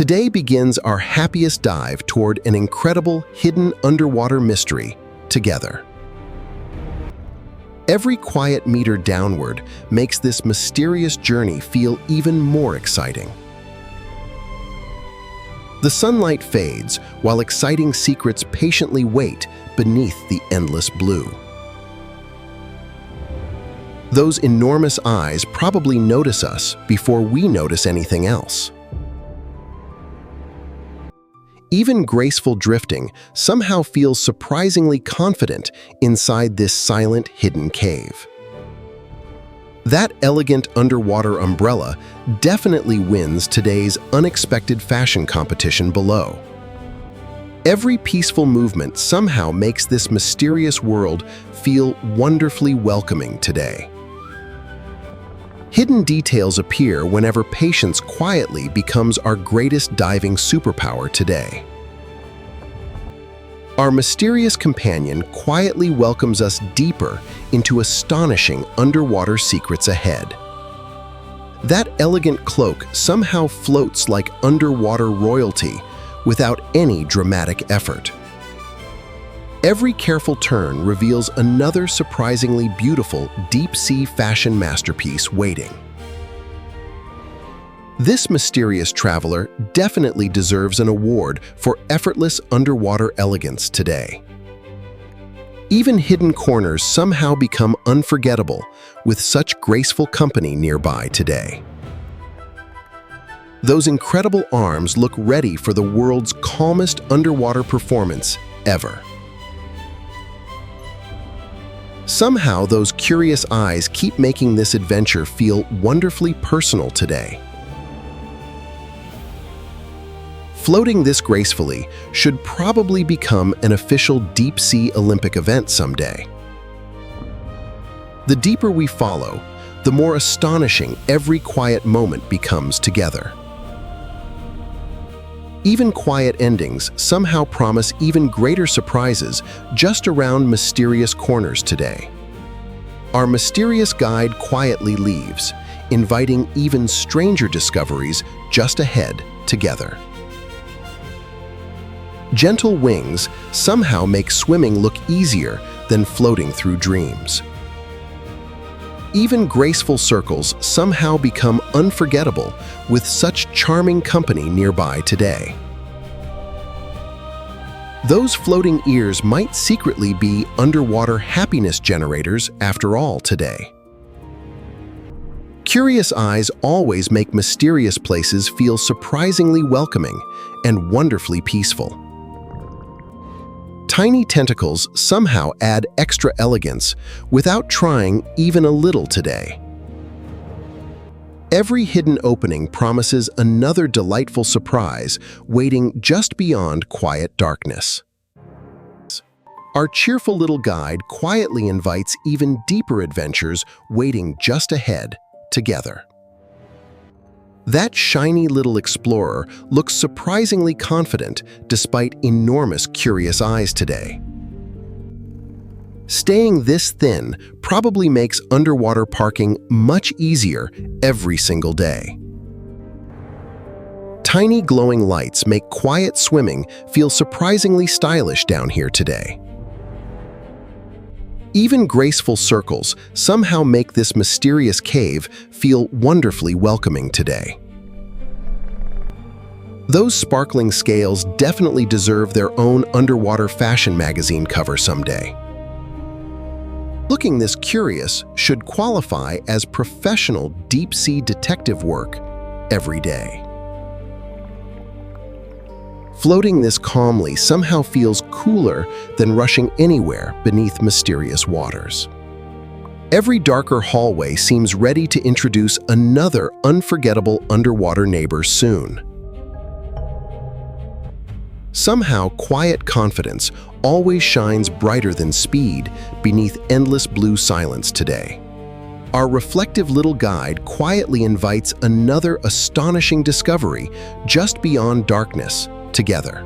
Today begins our happiest dive toward an incredible hidden underwater mystery together. Every quiet meter downward makes this mysterious journey feel even more exciting. The sunlight fades while exciting secrets patiently wait beneath the endless blue. Those enormous eyes probably notice us before we notice anything else. Even graceful drifting somehow feels surprisingly confident inside this silent, hidden cave. That elegant underwater umbrella definitely wins today's unexpected fashion competition below. Every peaceful movement somehow makes this mysterious world feel wonderfully welcoming today. Hidden details appear whenever patience quietly becomes our greatest diving superpower today. Our mysterious companion quietly welcomes us deeper into astonishing underwater secrets ahead. That elegant cloak somehow floats like underwater royalty without any dramatic effort. Every careful turn reveals another surprisingly beautiful deep-sea fashion masterpiece waiting. This mysterious traveler definitely deserves an award for effortless underwater elegance today. Even hidden corners somehow become unforgettable with such graceful company nearby today. Those incredible arms look ready for the world's calmest underwater performance ever. Somehow, those curious eyes keep making this adventure feel wonderfully personal today. Floating this gracefully should probably become an official deep-sea Olympic event someday. The deeper we follow, the more astonishing every quiet moment becomes together. Even quiet endings somehow promise even greater surprises just around mysterious corners today. Our mysterious guide quietly leaves, inviting even stranger discoveries just ahead together. Gentle wings somehow make swimming look easier than floating through dreams. Even graceful circles somehow become unforgettable with such charming company nearby today. Those floating ears might secretly be underwater happiness generators after all today. Curious eyes always make mysterious places feel surprisingly welcoming and wonderfully peaceful. Tiny tentacles somehow add extra elegance without trying even a little today. Every hidden opening promises another delightful surprise waiting just beyond quiet darkness. Our cheerful little guide quietly invites even deeper adventures waiting just ahead together. That shiny little explorer looks surprisingly confident despite enormous curious eyes today. Staying this thin probably makes underwater parking much easier every single day. Tiny glowing lights make quiet swimming feel surprisingly stylish down here today. Even graceful circles somehow make this mysterious cave feel wonderfully welcoming today. Those sparkling scales definitely deserve their own underwater fashion magazine cover someday. Looking this curious should qualify as professional deep-sea detective work every day. Floating this calmly somehow feels cooler than rushing anywhere beneath mysterious waters. Every darker hallway seems ready to introduce another unforgettable underwater neighbor soon. Somehow, quiet confidence always shines brighter than speed beneath endless blue silence today. Our reflective little guide quietly invites another astonishing discovery just beyond darkness together.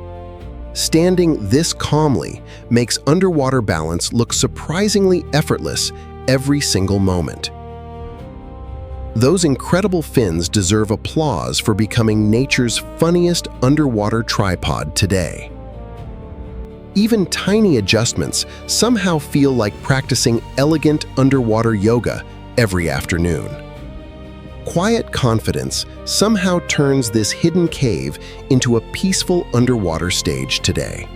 Standing this calmly makes underwater balance look surprisingly effortless every single moment. Those incredible fins deserve applause for becoming nature's funniest underwater tripod today. Even tiny adjustments somehow feel like practicing elegant underwater yoga every afternoon. Quiet confidence somehow turns this hidden cave into a peaceful underwater stage today.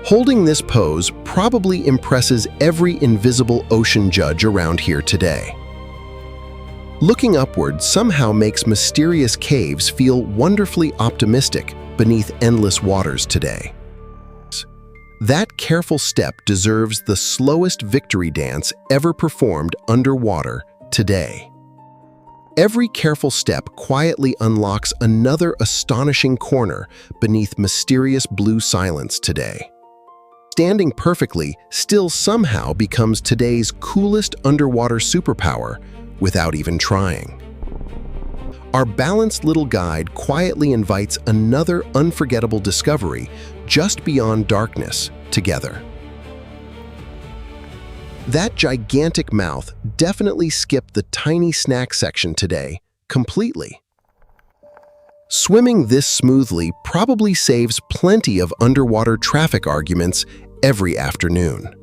Holding this pose probably impresses every invisible ocean judge around here today. Looking upward somehow makes mysterious caves feel wonderfully optimistic beneath endless waters today. That careful step deserves the slowest victory dance ever performed underwater today. Every careful step quietly unlocks another astonishing corner beneath mysterious blue silence today. Standing perfectly still somehow becomes today's coolest underwater superpower without even trying. Our balanced little guide quietly invites another unforgettable discovery just beyond darkness together. That gigantic mouth definitely skipped the tiny snack section today completely. Swimming this smoothly probably saves plenty of underwater traffic arguments every afternoon.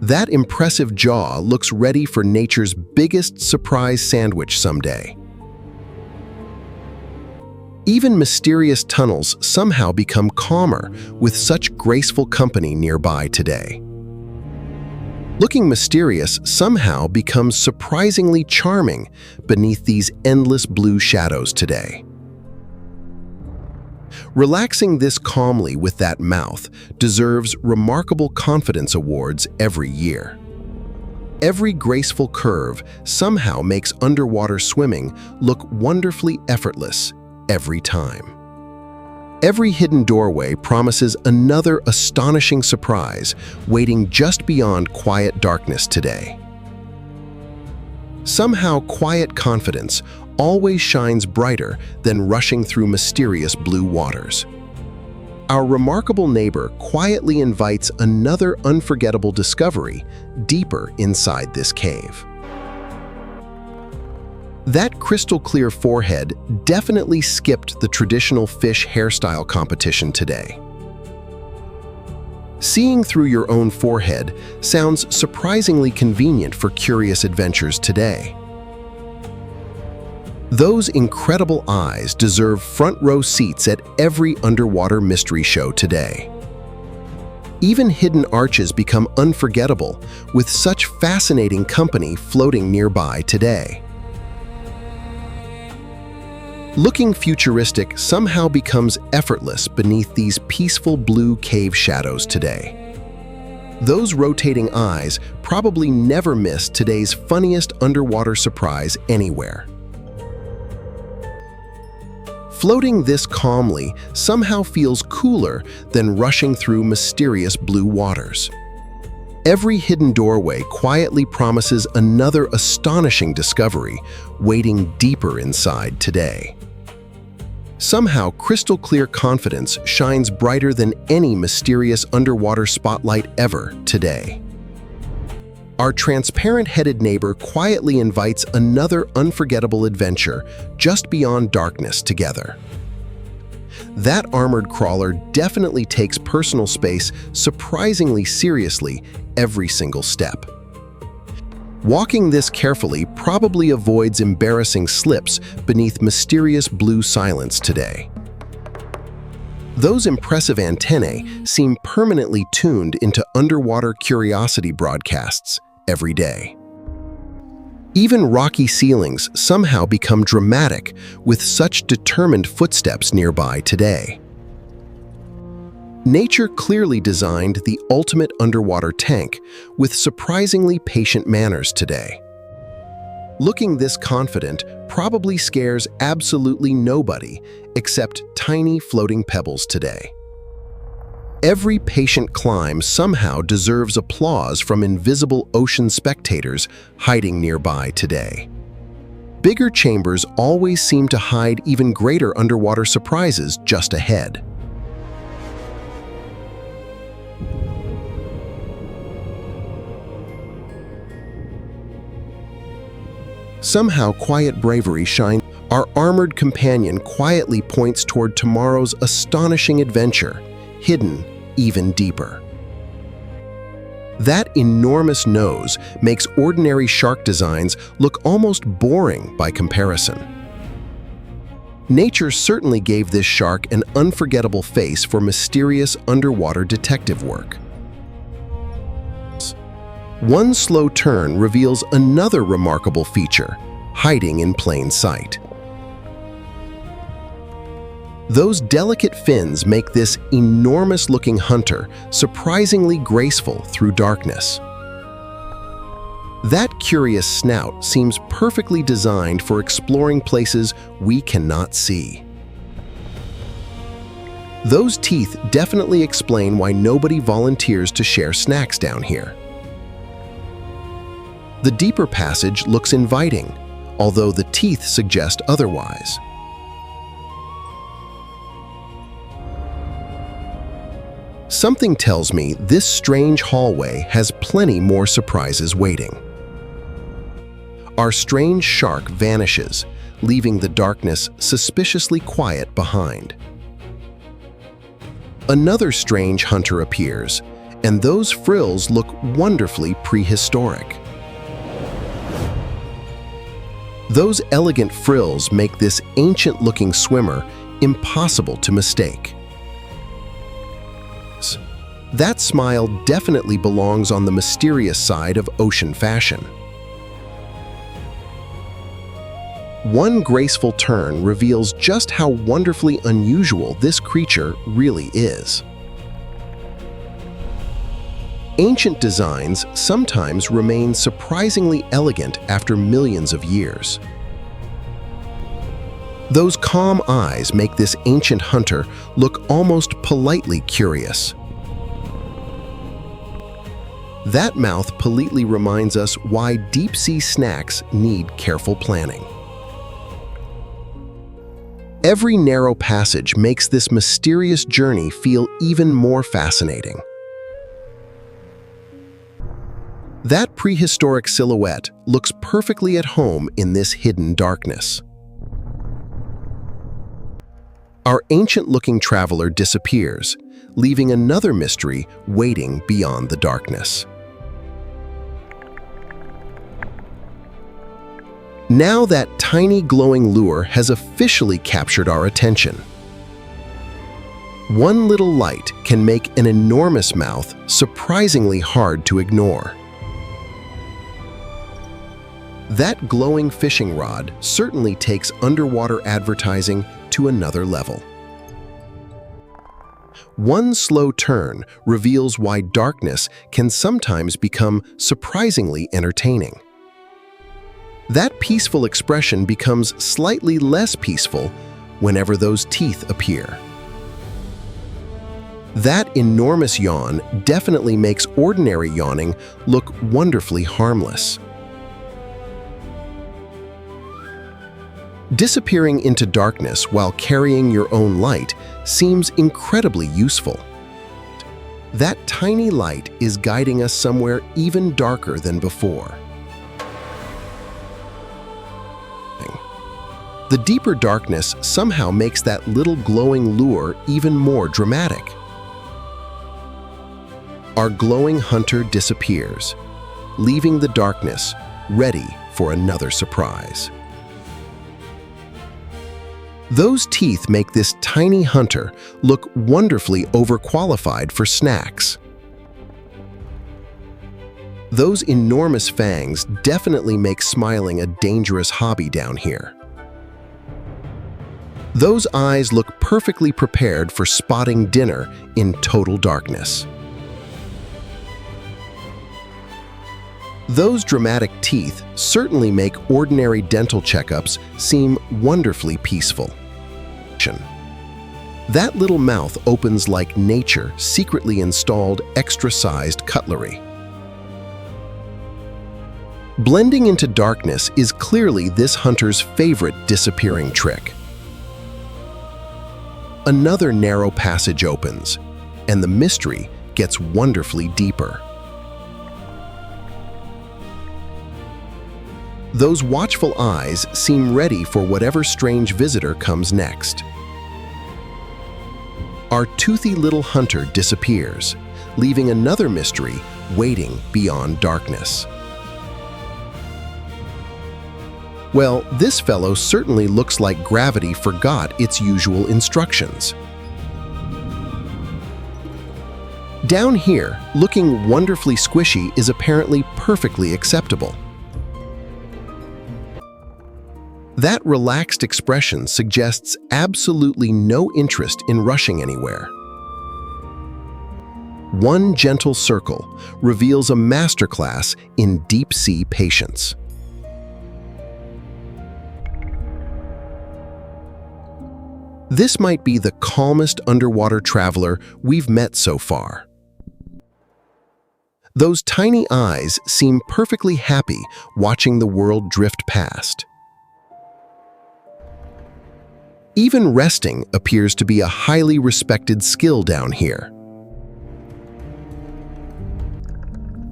That impressive jaw looks ready for nature's biggest surprise sandwich someday. Even mysterious tunnels somehow become calmer with such graceful company nearby today. Looking mysterious somehow becomes surprisingly charming beneath these endless blue shadows today. Relaxing this calmly with that mouth deserves remarkable confidence awards every year. Every graceful curve somehow makes underwater swimming look wonderfully effortless every time. Every hidden doorway promises another astonishing surprise waiting just beyond quiet darkness today. Somehow quiet confidence always shines brighter than rushing through mysterious blue waters. Our remarkable neighbor quietly invites another unforgettable discovery deeper inside this cave. That crystal-clear forehead definitely skipped the traditional fish hairstyle competition today. Seeing through your own forehead sounds surprisingly convenient for curious adventures today. Those incredible eyes deserve front-row seats at every underwater mystery show today. Even hidden arches become unforgettable with such fascinating company floating nearby today. Looking futuristic somehow becomes effortless beneath these peaceful blue cave shadows today. Those rotating eyes probably never miss today's funniest underwater surprise anywhere. Floating this calmly somehow feels cooler than rushing through mysterious blue waters. Every hidden doorway quietly promises another astonishing discovery waiting deeper inside today. Somehow, crystal-clear confidence shines brighter than any mysterious underwater spotlight ever today. Our transparent-headed neighbor quietly invites another unforgettable adventure just beyond darkness together. That armored crawler definitely takes personal space surprisingly seriously every single step. Walking this carefully probably avoids embarrassing slips beneath mysterious blue silence today. Those impressive antennae seem permanently tuned into underwater curiosity broadcasts every day. Even rocky ceilings somehow become dramatic with such determined footsteps nearby today. Nature clearly designed the ultimate underwater tank with surprisingly patient manners today. Looking this confident probably scares absolutely nobody except tiny floating pebbles today. Every patient climb somehow deserves applause from invisible ocean spectators hiding nearby today. Bigger chambers always seem to hide even greater underwater surprises just ahead. Somehow, quiet bravery shines. Our armored companion quietly points toward tomorrow's astonishing adventure, hidden even deeper. That enormous nose makes ordinary shark designs look almost boring by comparison. Nature certainly gave this shark an unforgettable face for mysterious underwater detective work. One slow turn reveals another remarkable feature, hiding in plain sight. Those delicate fins make this enormous-looking hunter surprisingly graceful through darkness. That curious snout seems perfectly designed for exploring places we cannot see. Those teeth definitely explain why nobody volunteers to share snacks down here. The deeper passage looks inviting, although the teeth suggest otherwise. Something tells me this strange hallway has plenty more surprises waiting. Our strange shark vanishes, leaving the darkness suspiciously quiet behind. Another strange hunter appears, and those frills look wonderfully prehistoric. Those elegant frills make this ancient-looking swimmer impossible to mistake. That smile definitely belongs on the mysterious side of ocean fashion. One graceful turn reveals just how wonderfully unusual this creature really is. Ancient designs sometimes remain surprisingly elegant after millions of years. Those calm eyes make this ancient hunter look almost politely curious. That mouth politely reminds us why deep-sea snacks need careful planning. Every narrow passage makes this mysterious journey feel even more fascinating. That prehistoric silhouette looks perfectly at home in this hidden darkness. Our ancient-looking traveler disappears, leaving another mystery waiting beyond the darkness. Now that tiny glowing lure has officially captured our attention. One little light can make an enormous mouth surprisingly hard to ignore. That glowing fishing rod certainly takes underwater advertising to another level. One slow turn reveals why darkness can sometimes become surprisingly entertaining. That peaceful expression becomes slightly less peaceful whenever those teeth appear. That enormous yawn definitely makes ordinary yawning look wonderfully harmless. Disappearing into darkness while carrying your own light seems incredibly useful. That tiny light is guiding us somewhere even darker than before. The deeper darkness somehow makes that little glowing lure even more dramatic. Our glowing hunter disappears, leaving the darkness ready for another surprise. Those teeth make this tiny hunter look wonderfully overqualified for snacks. Those enormous fangs definitely make smiling a dangerous hobby down here. Those eyes look perfectly prepared for spotting dinner in total darkness. Those dramatic teeth certainly make ordinary dental checkups seem wonderfully peaceful. That little mouth opens like nature secretly installed extra-sized cutlery. Blending into darkness is clearly this hunter's favorite disappearing trick. Another narrow passage opens, and the mystery gets wonderfully deeper. Those watchful eyes seem ready for whatever strange visitor comes next. Our toothy little hunter disappears, leaving another mystery waiting beyond darkness. Well, this fellow certainly looks like gravity forgot its usual instructions. Down here, looking wonderfully squishy is apparently perfectly acceptable. That relaxed expression suggests absolutely no interest in rushing anywhere. One gentle circle reveals a masterclass in deep-sea patience. This might be the calmest underwater traveler we've met so far. Those tiny eyes seem perfectly happy watching the world drift past. Even resting appears to be a highly respected skill down here.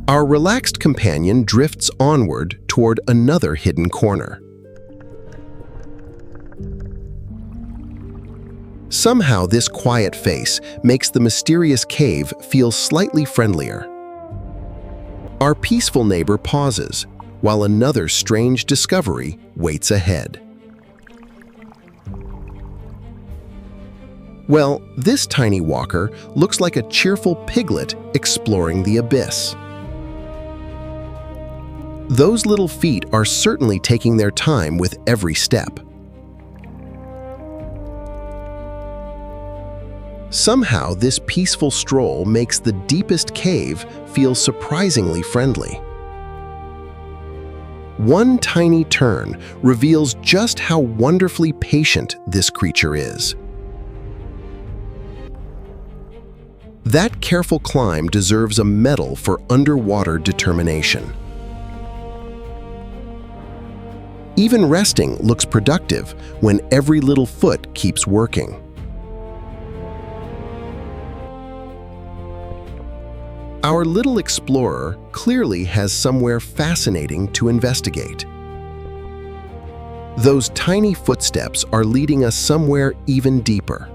Our relaxed companion drifts onward toward another hidden corner. Somehow, this quiet face makes the mysterious cave feel slightly friendlier. Our peaceful neighbor pauses, while another strange discovery waits ahead. Well, this tiny walker looks like a cheerful piglet exploring the abyss. Those little feet are certainly taking their time with every step. Somehow, this peaceful stroll makes the deepest cave feel surprisingly friendly. One tiny turn reveals just how wonderfully patient this creature is. That careful climb deserves a medal for underwater determination. Even resting looks productive when every little foot keeps working. Our little explorer clearly has somewhere fascinating to investigate. Those tiny footsteps are leading us somewhere even deeper.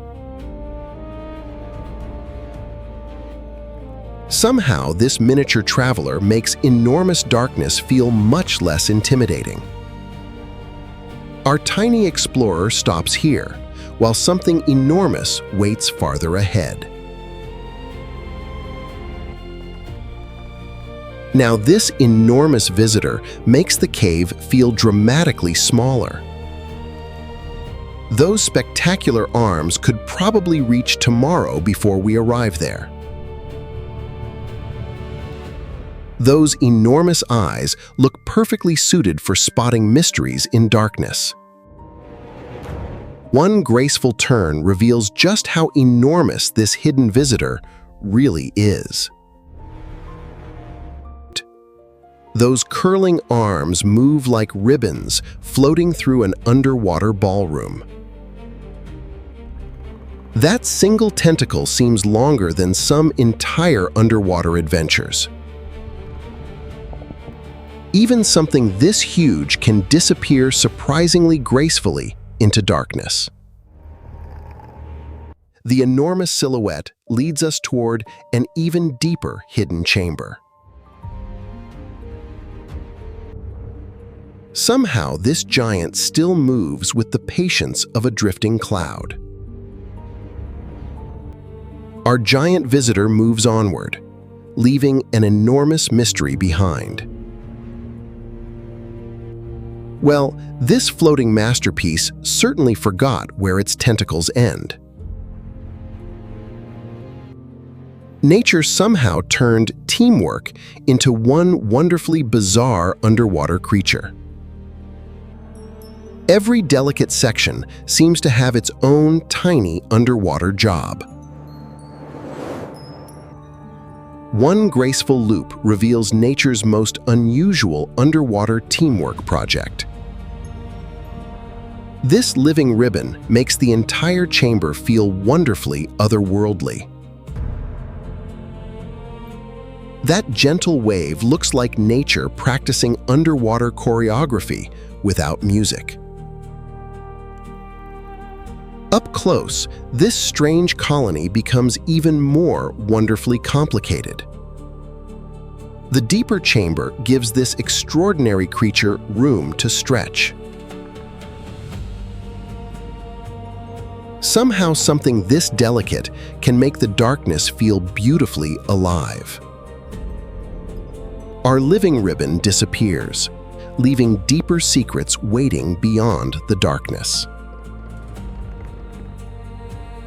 Somehow, this miniature traveler makes enormous darkness feel much less intimidating. Our tiny explorer stops here, while something enormous waits farther ahead. Now, this enormous visitor makes the cave feel dramatically smaller. Those spectacular arms could probably reach tomorrow before we arrive there. Those enormous eyes look perfectly suited for spotting mysteries in darkness. One graceful turn reveals just how enormous this hidden visitor really is. Those curling arms move like ribbons floating through an underwater ballroom. That single tentacle seems longer than some entire underwater adventures. Even something this huge can disappear surprisingly gracefully into darkness. The enormous silhouette leads us toward an even deeper hidden chamber. Somehow, this giant still moves with the patience of a drifting cloud. Our giant visitor moves onward, leaving an enormous mystery behind. Well, this floating masterpiece certainly forgot where its tentacles end. Nature somehow turned teamwork into one wonderfully bizarre underwater creature. Every delicate section seems to have its own tiny underwater job. One graceful loop reveals nature's most unusual underwater teamwork project. This living ribbon makes the entire chamber feel wonderfully otherworldly. That gentle wave looks like nature practicing underwater choreography without music. Up close, this strange colony becomes even more wonderfully complicated. The deeper chamber gives this extraordinary creature room to stretch. Somehow something this delicate can make the darkness feel beautifully alive. Our living ribbon disappears, leaving deeper secrets waiting beyond the darkness.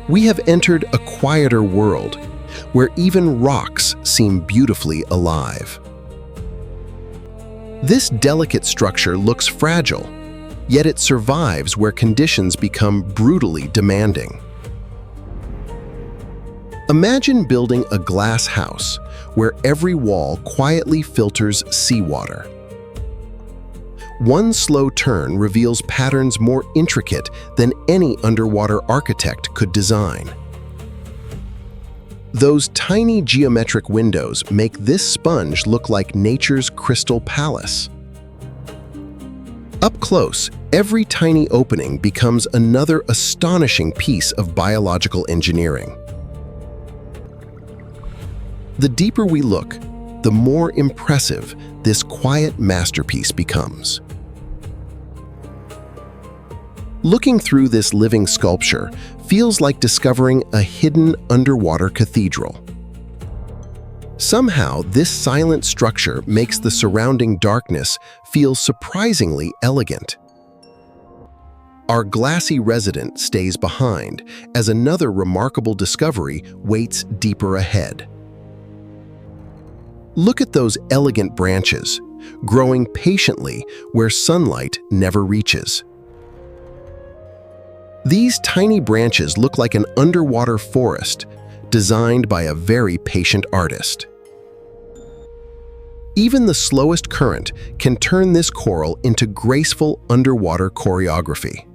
We have entered a quieter world, where even rocks seem beautifully alive. This delicate structure looks fragile, yet it survives where conditions become brutally demanding. Imagine building a glass house where every wall quietly filters seawater. One slow turn reveals patterns more intricate than any underwater architect could design. Those tiny geometric windows make this sponge look like nature's crystal palace. Up close, every tiny opening becomes another astonishing piece of biological engineering. The deeper we look, the more impressive this quiet masterpiece becomes. Looking through this living sculpture feels like discovering a hidden underwater cathedral. Somehow, this silent structure makes the surrounding darkness feel surprisingly elegant. Our glassy resident stays behind as another remarkable discovery waits deeper ahead. Look at those elegant branches, growing patiently where sunlight never reaches. These tiny branches look like an underwater forest, designed by a very patient artist. Even the slowest current can turn this coral into graceful underwater choreography.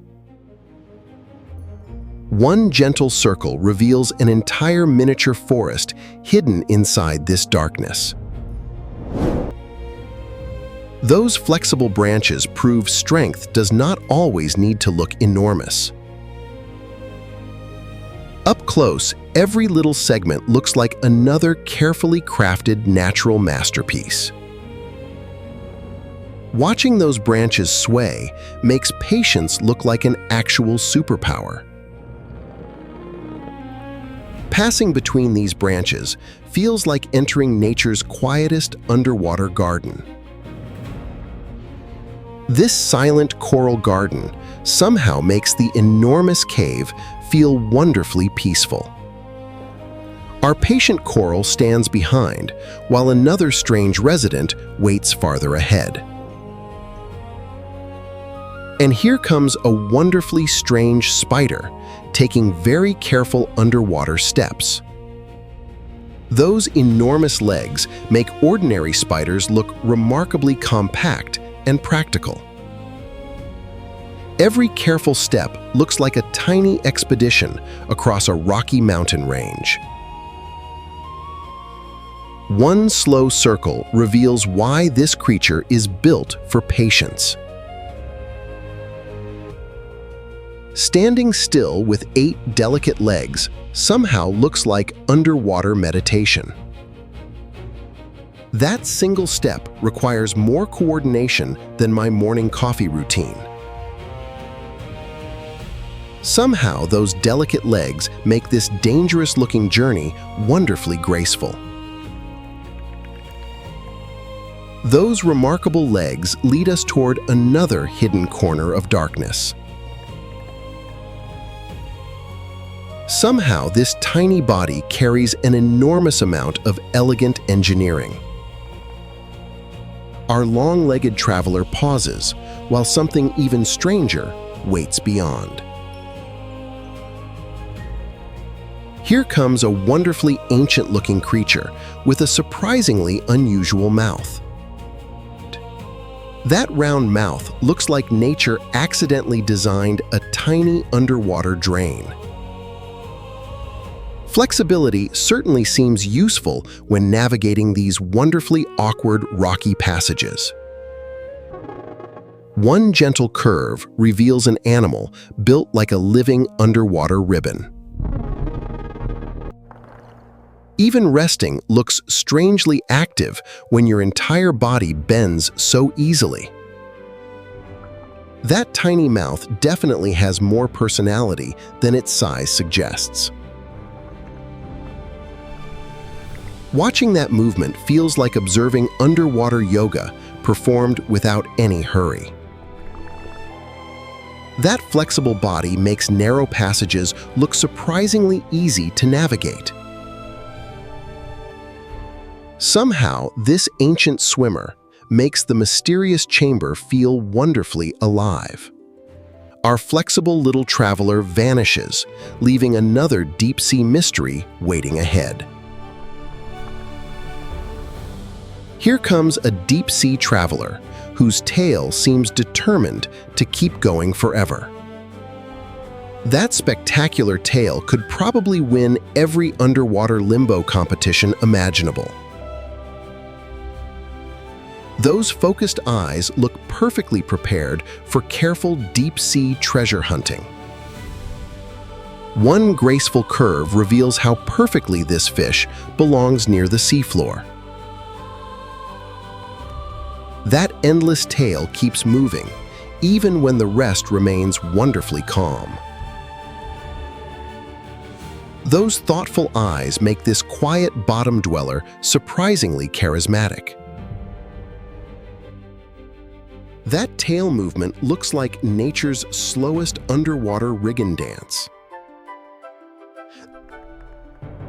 One gentle circle reveals an entire miniature forest hidden inside this darkness. Those flexible branches prove strength does not always need to look enormous. Up close, every little segment looks like another carefully crafted natural masterpiece. Watching those branches sway makes patience look like an actual superpower. Passing between these branches feels like entering nature's quietest underwater garden. This silent coral garden somehow makes the enormous cave feel wonderfully peaceful. Our patient coral stands behind, while another strange resident waits farther ahead. And here comes a wonderfully strange spider, taking very careful underwater steps. Those enormous legs make ordinary spiders look remarkably compact and practical. Every careful step looks like a tiny expedition across a rocky mountain range. One slow circle reveals why this creature is built for patience. Standing still with 8 delicate legs somehow looks like underwater meditation. That single step requires more coordination than my morning coffee routine. Somehow, those delicate legs make this dangerous-looking journey wonderfully graceful. Those remarkable legs lead us toward another hidden corner of darkness. Somehow, this tiny body carries an enormous amount of elegant engineering. Our long-legged traveler pauses, while something even stranger waits beyond. Here comes a wonderfully ancient-looking creature with a surprisingly unusual mouth. That round mouth looks like nature accidentally designed a tiny underwater drain. Flexibility certainly seems useful when navigating these wonderfully awkward rocky passages. One gentle curve reveals an animal built like a living underwater ribbon. Even resting looks strangely active when your entire body bends so easily. That tiny mouth definitely has more personality than its size suggests. Watching that movement feels like observing underwater yoga performed without any hurry. That flexible body makes narrow passages look surprisingly easy to navigate. Somehow, this ancient swimmer makes the mysterious chamber feel wonderfully alive. Our flexible little traveler vanishes, leaving another deep-sea mystery waiting ahead. Here comes a deep-sea traveler whose tail seems determined to keep going forever. That spectacular tail could probably win every underwater limbo competition imaginable. Those focused eyes look perfectly prepared for careful deep-sea treasure hunting. One graceful curve reveals how perfectly this fish belongs near the seafloor. That endless tail keeps moving, even when the rest remains wonderfully calm. Those thoughtful eyes make this quiet bottom dweller surprisingly charismatic. That tail movement looks like nature's slowest underwater riggin dance.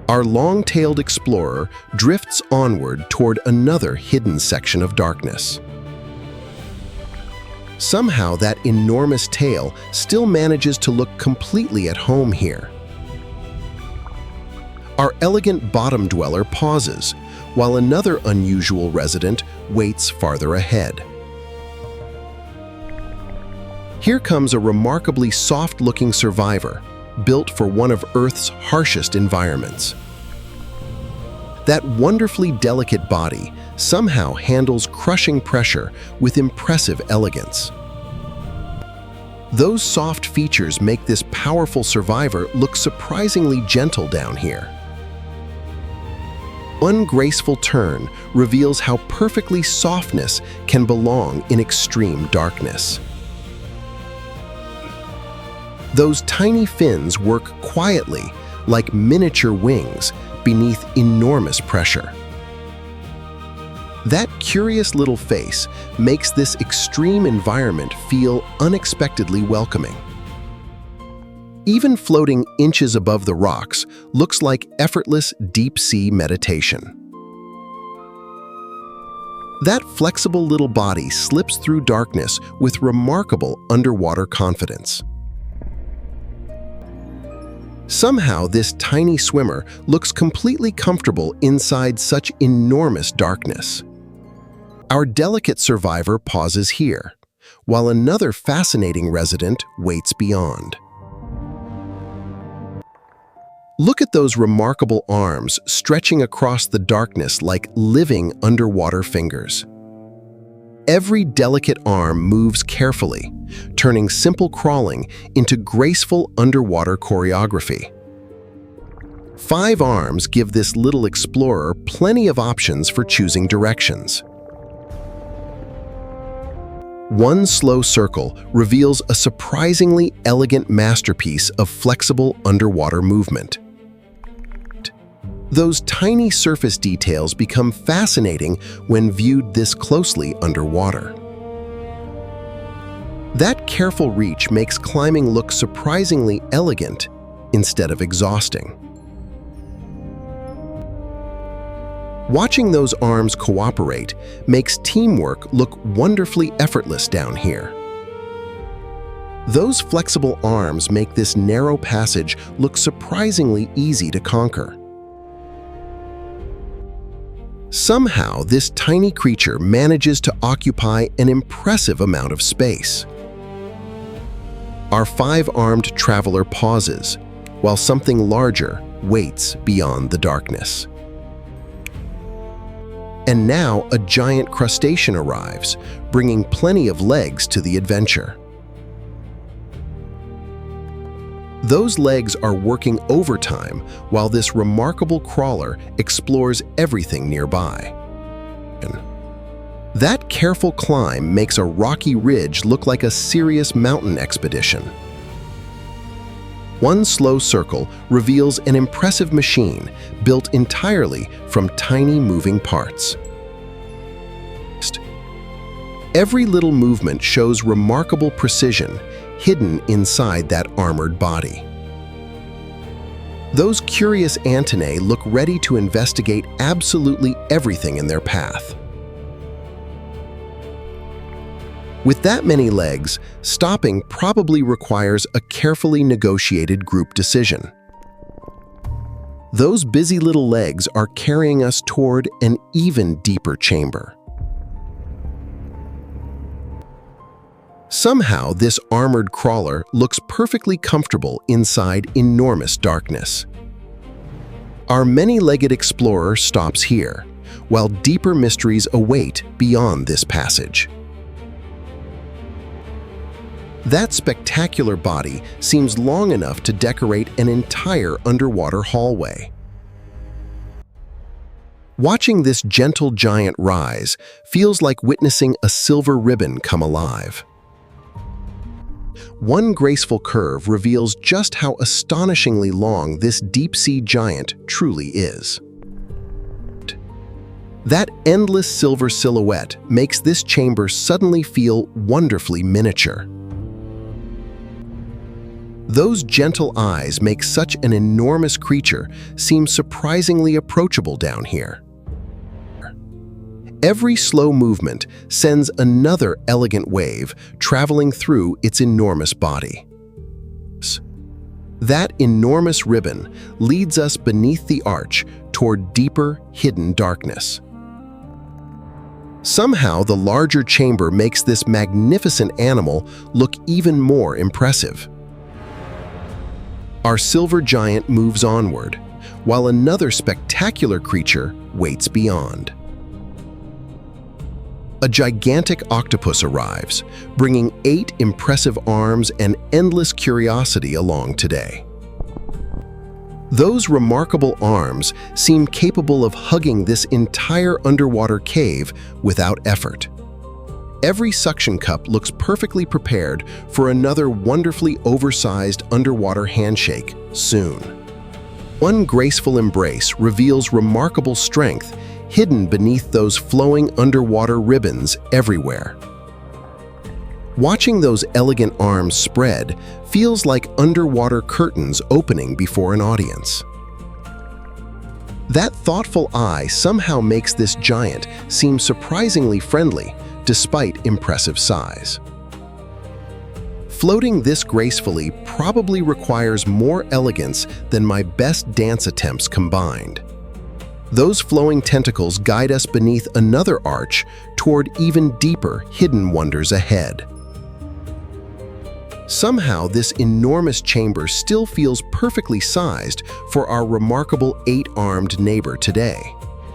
Our long-tailed explorer drifts onward toward another hidden section of darkness. Somehow, that enormous tail still manages to look completely at home here. Our elegant bottom dweller pauses, while another unusual resident waits farther ahead. Here comes a remarkably soft-looking survivor, built for one of Earth's harshest environments. That wonderfully delicate body somehow handles crushing pressure with impressive elegance. Those soft features make this powerful survivor look surprisingly gentle down here. One graceful turn reveals how perfectly softness can belong in extreme darkness. Those tiny fins work quietly, like miniature wings, beneath enormous pressure. That curious little face makes this extreme environment feel unexpectedly welcoming. Even floating inches above the rocks looks like effortless deep-sea meditation. That flexible little body slips through darkness with remarkable underwater confidence. Somehow, this tiny swimmer looks completely comfortable inside such enormous darkness. Our delicate survivor pauses here, while another fascinating resident waits beyond. Look at those remarkable arms stretching across the darkness like living underwater fingers. Every delicate arm moves carefully, turning simple crawling into graceful underwater choreography. 5 arms give this little explorer plenty of options for choosing directions. One slow circle reveals a surprisingly elegant masterpiece of flexible underwater movement. Those tiny surface details become fascinating when viewed this closely underwater. That careful reach makes climbing look surprisingly elegant instead of exhausting. Watching those arms cooperate makes teamwork look wonderfully effortless down here. Those flexible arms make this narrow passage look surprisingly easy to conquer. Somehow, this tiny creature manages to occupy an impressive amount of space. Our 5-armed traveler pauses, while something larger, waits beyond the darkness. And now a giant crustacean arrives, bringing plenty of legs to the adventure. Those legs are working overtime while this remarkable crawler explores everything nearby. That careful climb makes a rocky ridge look like a serious mountain expedition. One slow circle reveals an impressive machine built entirely from tiny moving parts. Every little movement shows remarkable precision hidden inside that armored body. Those curious antennae look ready to investigate absolutely everything in their path. With that many legs, stopping probably requires a carefully negotiated group decision. Those busy little legs are carrying us toward an even deeper chamber. Somehow, this armored crawler looks perfectly comfortable inside enormous darkness. Our many-legged explorer stops here, while deeper mysteries await beyond this passage. That spectacular body seems long enough to decorate an entire underwater hallway. Watching this gentle giant rise feels like witnessing a silver ribbon come alive. One graceful curve reveals just how astonishingly long this deep-sea giant truly is. That endless silver silhouette makes this chamber suddenly feel wonderfully miniature. Those gentle eyes make such an enormous creature seem surprisingly approachable down here. Every slow movement sends another elegant wave traveling through its enormous body. That enormous ribbon leads us beneath the arch toward deeper, hidden darkness. Somehow, the larger chamber makes this magnificent animal look even more impressive. Our silver giant moves onward, while another spectacular creature waits beyond. A gigantic octopus arrives, bringing 8 impressive arms and endless curiosity along today. Those remarkable arms seem capable of hugging this entire underwater cave without effort. Every suction cup looks perfectly prepared for another wonderfully oversized underwater handshake soon. One graceful embrace reveals remarkable strength hidden beneath those flowing underwater ribbons everywhere. Watching those elegant arms spread feels like underwater curtains opening before an audience. That thoughtful eye somehow makes this giant seem surprisingly friendly despite impressive size. Floating this gracefully probably requires more elegance than my best dance attempts combined. Those flowing tentacles guide us beneath another arch toward even deeper hidden wonders ahead. Somehow, this enormous chamber still feels perfectly sized for our remarkable 8-armed neighbor today.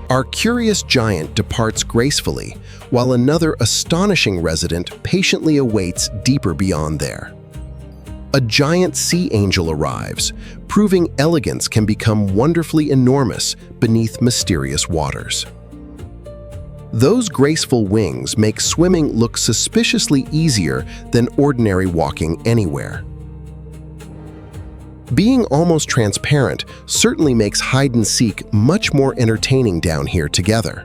Our curious giant departs gracefully, while another astonishing resident patiently awaits deeper beyond there. A giant sea angel arrives, proving elegance can become wonderfully enormous beneath mysterious waters. Those graceful wings make swimming look suspiciously easier than ordinary walking anywhere. Being almost transparent certainly makes hide-and-seek much more entertaining down here together.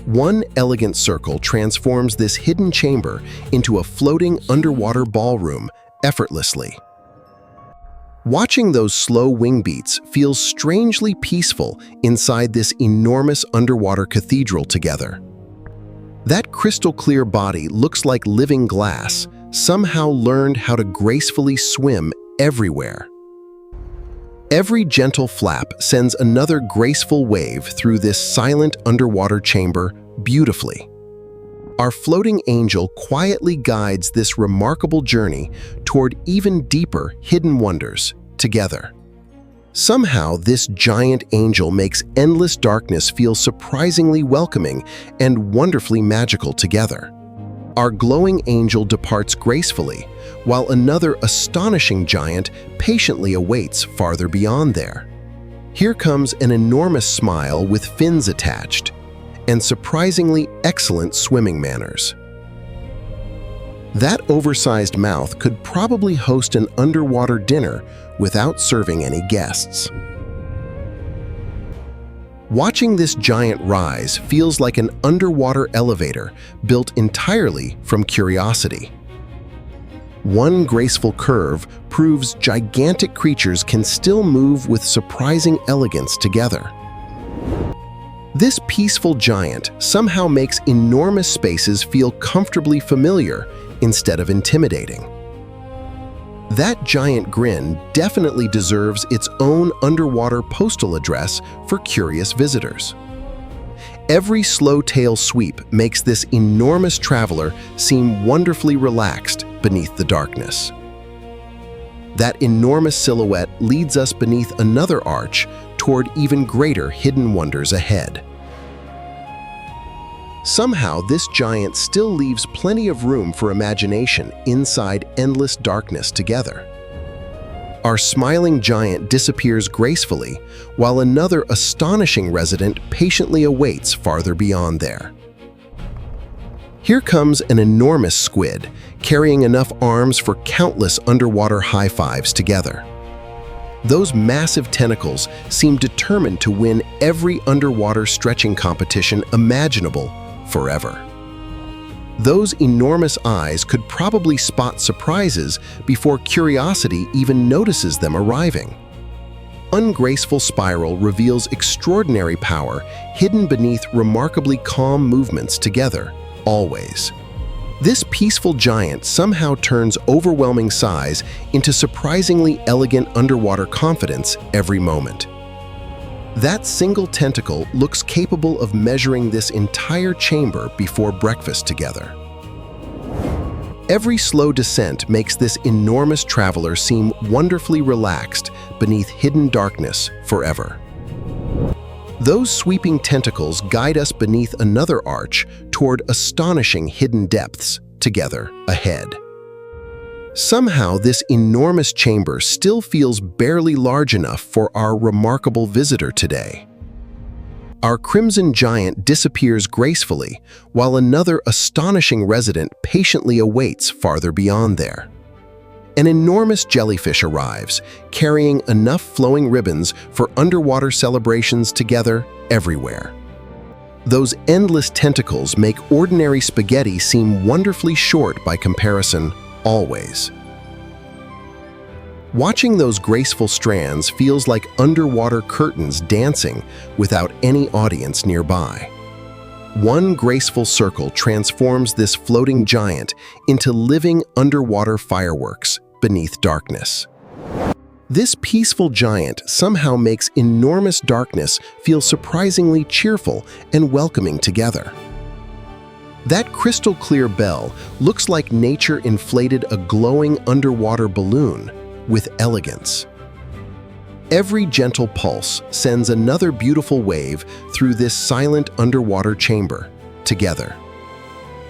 One elegant circle transforms this hidden chamber into a floating underwater ballroom effortlessly. Watching those slow wing beats feels strangely peaceful inside this enormous underwater cathedral together. That crystal-clear body looks like living glass, somehow learned how to gracefully swim everywhere. Every gentle flap sends another graceful wave through this silent underwater chamber beautifully. Our floating angel quietly guides this remarkable journey toward even deeper hidden wonders together. Somehow, this giant angel makes endless darkness feel surprisingly welcoming and wonderfully magical together. Our glowing angel departs gracefully, while another astonishing giant patiently awaits farther beyond there. Here comes an enormous smile with fins attached, and surprisingly excellent swimming manners. That oversized mouth could probably host an underwater dinner without serving any guests. Watching this giant rise feels like an underwater elevator built entirely from curiosity. One graceful curve proves gigantic creatures can still move with surprising elegance together. This peaceful giant somehow makes enormous spaces feel comfortably familiar instead of intimidating. That giant grin definitely deserves its own underwater postal address for curious visitors. Every slow tail sweep makes this enormous traveler seem wonderfully relaxed beneath the darkness. That enormous silhouette leads us beneath another arch toward even greater hidden wonders ahead. Somehow, this giant still leaves plenty of room for imagination inside endless darkness together. Our smiling giant disappears gracefully, while another astonishing resident patiently awaits farther beyond there. Here comes an enormous squid, carrying enough arms for countless underwater high fives together. Those massive tentacles seem determined to win every underwater stretching competition imaginable forever. Those enormous eyes could probably spot surprises before curiosity even notices them arriving. Ungraceful spiral reveals extraordinary power hidden beneath remarkably calm movements together, always. This peaceful giant somehow turns overwhelming size into surprisingly elegant underwater confidence every moment. That single tentacle looks capable of measuring this entire chamber before breakfast together. Every slow descent makes this enormous traveler seem wonderfully relaxed beneath hidden darkness forever. Those sweeping tentacles guide us beneath another arch toward astonishing hidden depths together ahead. Somehow, this enormous chamber still feels barely large enough for our remarkable visitor today. Our crimson giant disappears gracefully, while another astonishing resident patiently awaits farther beyond there. An enormous jellyfish arrives, carrying enough flowing ribbons for underwater celebrations together everywhere. Those endless tentacles make ordinary spaghetti seem wonderfully short by comparison, always. Watching those graceful strands feels like underwater curtains dancing without any audience nearby. One graceful circle transforms this floating giant into living underwater fireworks beneath darkness. This peaceful giant somehow makes enormous darkness feel surprisingly cheerful and welcoming together. That crystal-clear bell looks like nature inflated a glowing underwater balloon with elegance. Every gentle pulse sends another beautiful wave through this silent underwater chamber together.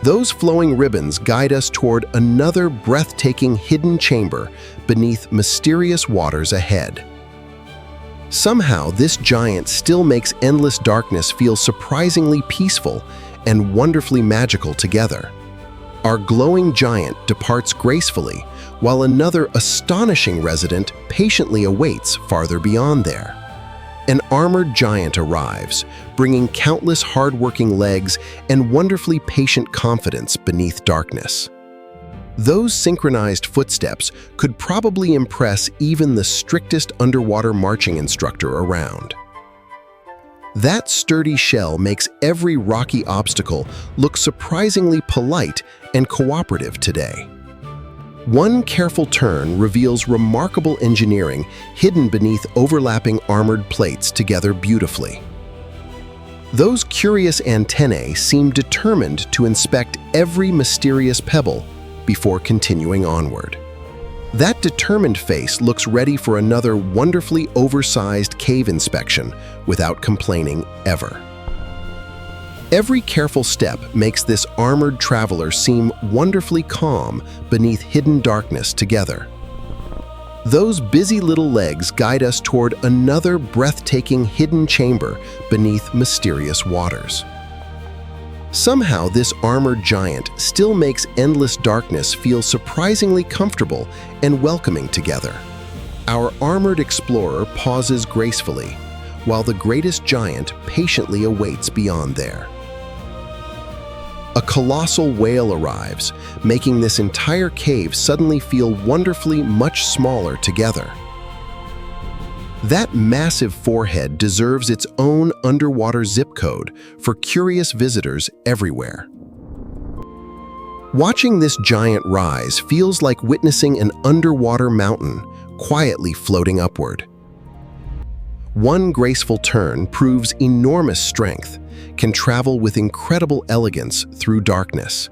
Those flowing ribbons guide us toward another breathtaking hidden chamber beneath mysterious waters ahead. Somehow, this giant still makes endless darkness feel surprisingly peaceful and wonderfully magical together. Our glowing giant departs gracefully, while another astonishing resident patiently awaits farther beyond there. An armored giant arrives, bringing countless hard-working legs and wonderfully patient confidence beneath darkness. Those synchronized footsteps could probably impress even the strictest underwater marching instructor around. That sturdy shell makes every rocky obstacle look surprisingly polite and cooperative today. One careful turn reveals remarkable engineering hidden beneath overlapping armored plates together beautifully. Those curious antennae seem determined to inspect every mysterious pebble before continuing onward. That determined face looks ready for another wonderfully oversized cave inspection without complaining ever. Every careful step makes this armored traveler seem wonderfully calm beneath hidden darkness together. Those busy little legs guide us toward another breathtaking hidden chamber beneath mysterious waters. Somehow, this armored giant still makes endless darkness feel surprisingly comfortable and welcoming together. Our armored explorer pauses gracefully, while the greatest giant patiently awaits beyond there. A colossal whale arrives, making this entire cave suddenly feel wonderfully much smaller together. That massive forehead deserves its own underwater zip code for curious visitors everywhere. Watching this giant rise feels like witnessing an underwater mountain quietly floating upward. One graceful turn proves enormous strength, can travel with incredible elegance through darkness.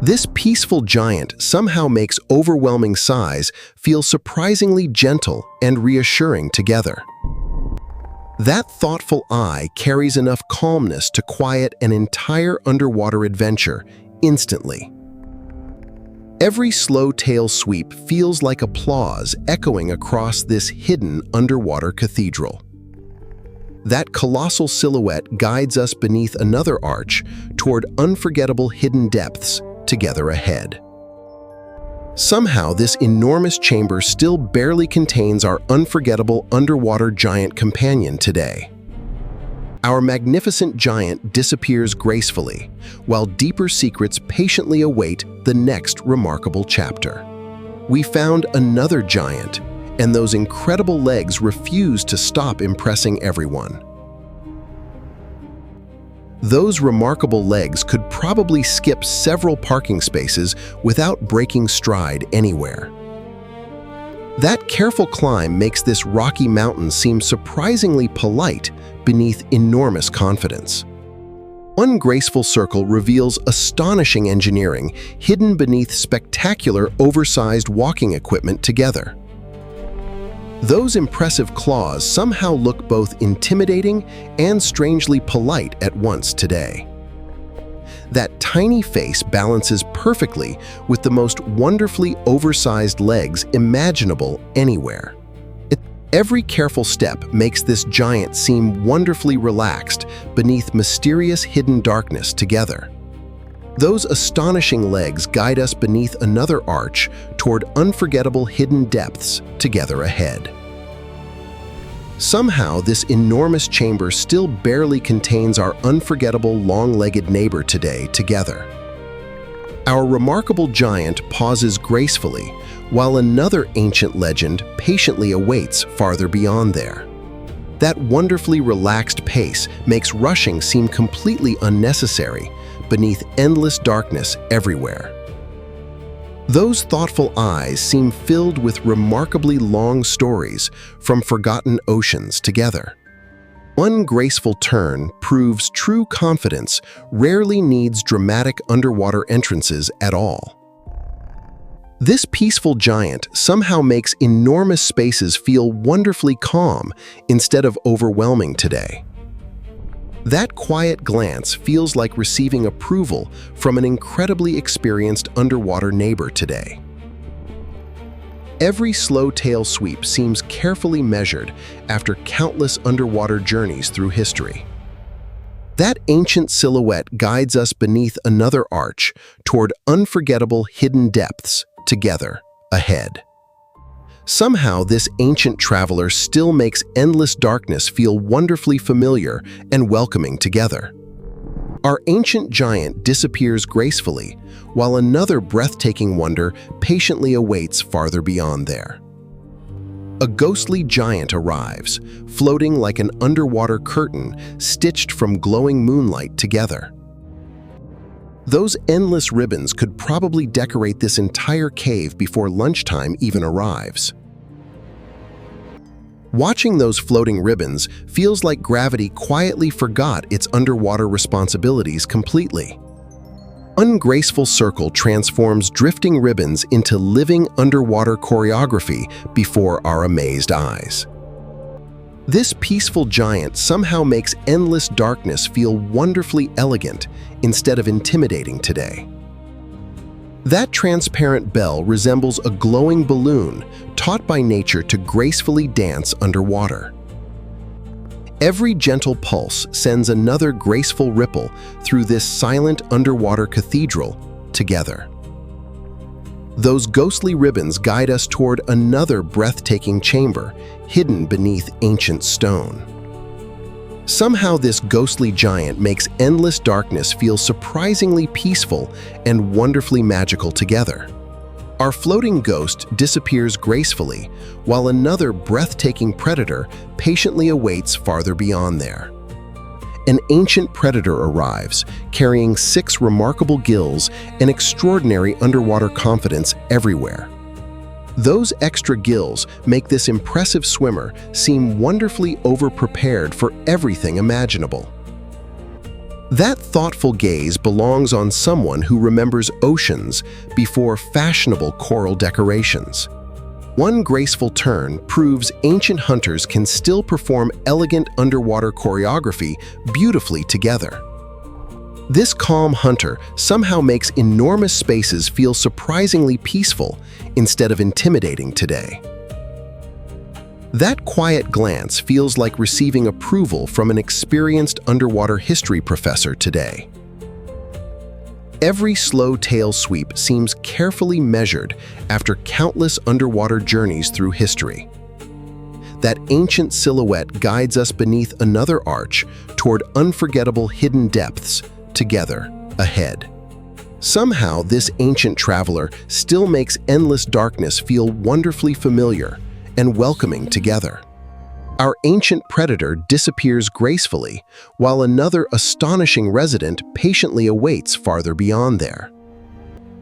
This peaceful giant somehow makes overwhelming size feel surprisingly gentle and reassuring together. That thoughtful eye carries enough calmness to quiet an entire underwater adventure instantly. Every slow tail sweep feels like applause echoing across this hidden underwater cathedral. That colossal silhouette guides us beneath another arch toward unforgettable hidden depths together ahead. Somehow, this enormous chamber still barely contains our unforgettable underwater giant companion today. Our magnificent giant disappears gracefully, while deeper secrets patiently await the next remarkable chapter. We found another giant, and those incredible legs refuse to stop impressing everyone. Those remarkable legs could probably skip several parking spaces without breaking stride anywhere. That careful climb makes this rocky mountain seem surprisingly polite beneath enormous confidence. One graceful circle reveals astonishing engineering hidden beneath spectacular oversized walking equipment together. Those impressive claws somehow look both intimidating and strangely polite at once today. That tiny face balances perfectly with the most wonderfully oversized legs imaginable anywhere. Every careful step makes this giant seem wonderfully relaxed beneath mysterious hidden darkness together. Those astonishing legs guide us beneath another arch toward unforgettable hidden depths together ahead. Somehow, this enormous chamber still barely contains our unforgettable long-legged neighbor today together. Our remarkable giant pauses gracefully, while another ancient legend patiently awaits farther beyond there. That wonderfully relaxed pace makes rushing seem completely unnecessary beneath endless darkness everywhere. Those thoughtful eyes seem filled with remarkably long stories from forgotten oceans together. One graceful turn proves true confidence rarely needs dramatic underwater entrances at all. This peaceful giant somehow makes enormous spaces feel wonderfully calm instead of overwhelming today. That quiet glance feels like receiving approval from an incredibly experienced underwater neighbor today. Every slow tail sweep seems carefully measured after countless underwater journeys through history. That ancient silhouette guides us beneath another arch toward unforgettable hidden depths together ahead. Somehow, this ancient traveler still makes endless darkness feel wonderfully familiar and welcoming together. Our ancient giant disappears gracefully, while another breathtaking wonder patiently awaits farther beyond there. A ghostly giant arrives, floating like an underwater curtain stitched from glowing moonlight together. Those endless ribbons could probably decorate this entire cave before lunchtime even arrives. Watching those floating ribbons feels like gravity quietly forgot its underwater responsibilities completely. Ungraceful circle transforms drifting ribbons into living underwater choreography before our amazed eyes. This peaceful giant somehow makes endless darkness feel wonderfully elegant instead of intimidating today. That transparent bell resembles a glowing balloon taught by nature to gracefully dance underwater. Every gentle pulse sends another graceful ripple through this silent underwater cathedral together. Those ghostly ribbons guide us toward another breathtaking chamber hidden beneath ancient stone. Somehow this ghostly giant makes endless darkness feel surprisingly peaceful and wonderfully magical together. Our floating ghost disappears gracefully, while another breathtaking predator patiently awaits farther beyond there. An ancient predator arrives, carrying 6 remarkable gills and extraordinary underwater confidence everywhere. Those extra gills make this impressive swimmer seem wonderfully over-prepared for everything imaginable. That thoughtful gaze belongs on someone who remembers oceans before fashionable coral decorations. One graceful turn proves ancient hunters can still perform elegant underwater choreography beautifully together. This calm hunter somehow makes enormous spaces feel surprisingly peaceful instead of intimidating today. That quiet glance feels like receiving approval from an experienced underwater history professor today. Every slow tail sweep seems carefully measured after countless underwater journeys through history. That ancient silhouette guides us beneath another arch toward unforgettable hidden depths together ahead. Somehow, this ancient traveler still makes endless darkness feel wonderfully familiar and welcoming together. Our ancient predator disappears gracefully, while another astonishing resident patiently awaits farther beyond there.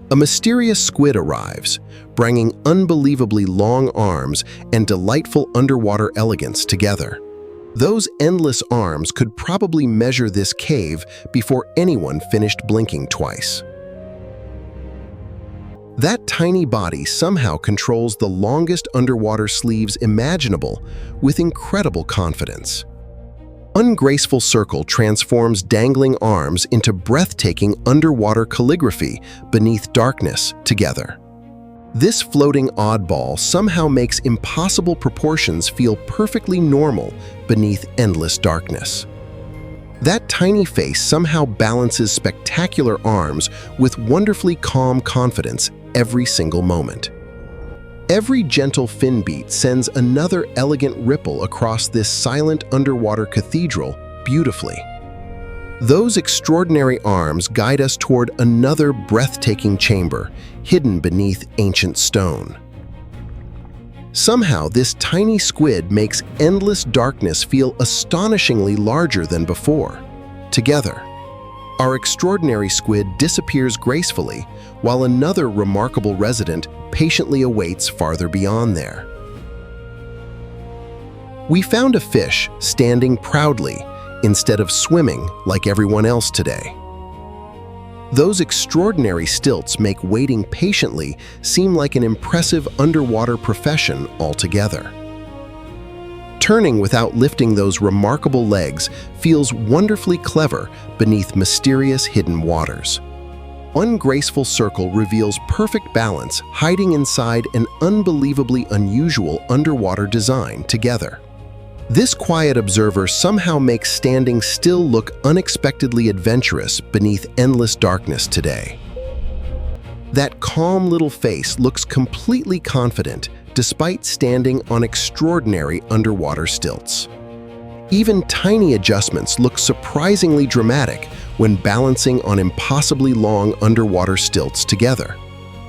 A mysterious squid arrives, bringing unbelievably long arms and delightful underwater elegance together. Those endless arms could probably measure this cave before anyone finished blinking twice. That tiny body somehow controls the longest underwater sleeves imaginable with incredible confidence. Ungraceful circle transforms dangling arms into breathtaking underwater calligraphy beneath darkness together. This floating oddball somehow makes impossible proportions feel perfectly normal beneath endless darkness. That tiny face somehow balances spectacular arms with wonderfully calm confidence every single moment. Every gentle fin beat sends another elegant ripple across this silent underwater cathedral beautifully. Those extraordinary arms guide us toward another breathtaking chamber hidden beneath ancient stone. Somehow, this tiny squid makes endless darkness feel astonishingly larger than before. Together, our extraordinary squid disappears gracefully, while another remarkable resident patiently awaits farther beyond there. We found a fish standing proudly instead of swimming like everyone else today. Those extraordinary stilts make waiting patiently seem like an impressive underwater profession altogether. Turning without lifting those remarkable legs feels wonderfully clever beneath mysterious hidden waters. One graceful circle reveals perfect balance hiding inside an unbelievably unusual underwater design together. This quiet observer somehow makes standing still look unexpectedly adventurous beneath endless darkness today. That calm little face looks completely confident despite standing on extraordinary underwater stilts. Even tiny adjustments look surprisingly dramatic when balancing on impossibly long underwater stilts together.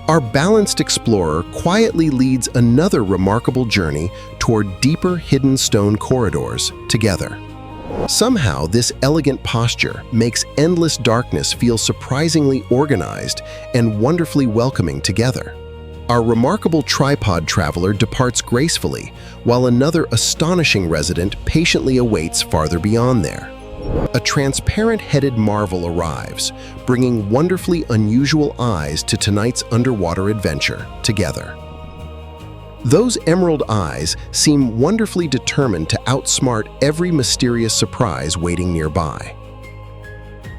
Our balanced explorer quietly leads another remarkable journey toward deeper hidden stone corridors together. Somehow, this elegant posture makes endless darkness feel surprisingly organized and wonderfully welcoming together. Our remarkable tripod traveler departs gracefully, while another astonishing resident patiently awaits farther beyond there. A transparent headed marvel arrives, bringing wonderfully unusual eyes to tonight's underwater adventure together. Those emerald eyes seem wonderfully determined to outsmart every mysterious surprise waiting nearby.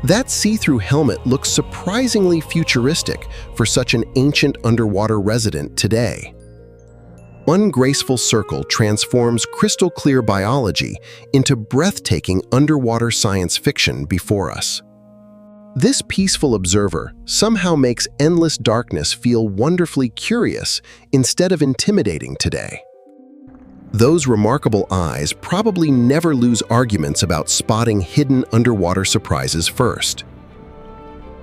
That see-through helmet looks surprisingly futuristic for such an ancient underwater resident today. One graceful circle transforms crystal-clear biology into breathtaking underwater science fiction before us. This peaceful observer somehow makes endless darkness feel wonderfully curious instead of intimidating today. Those remarkable eyes probably never lose arguments about spotting hidden underwater surprises first.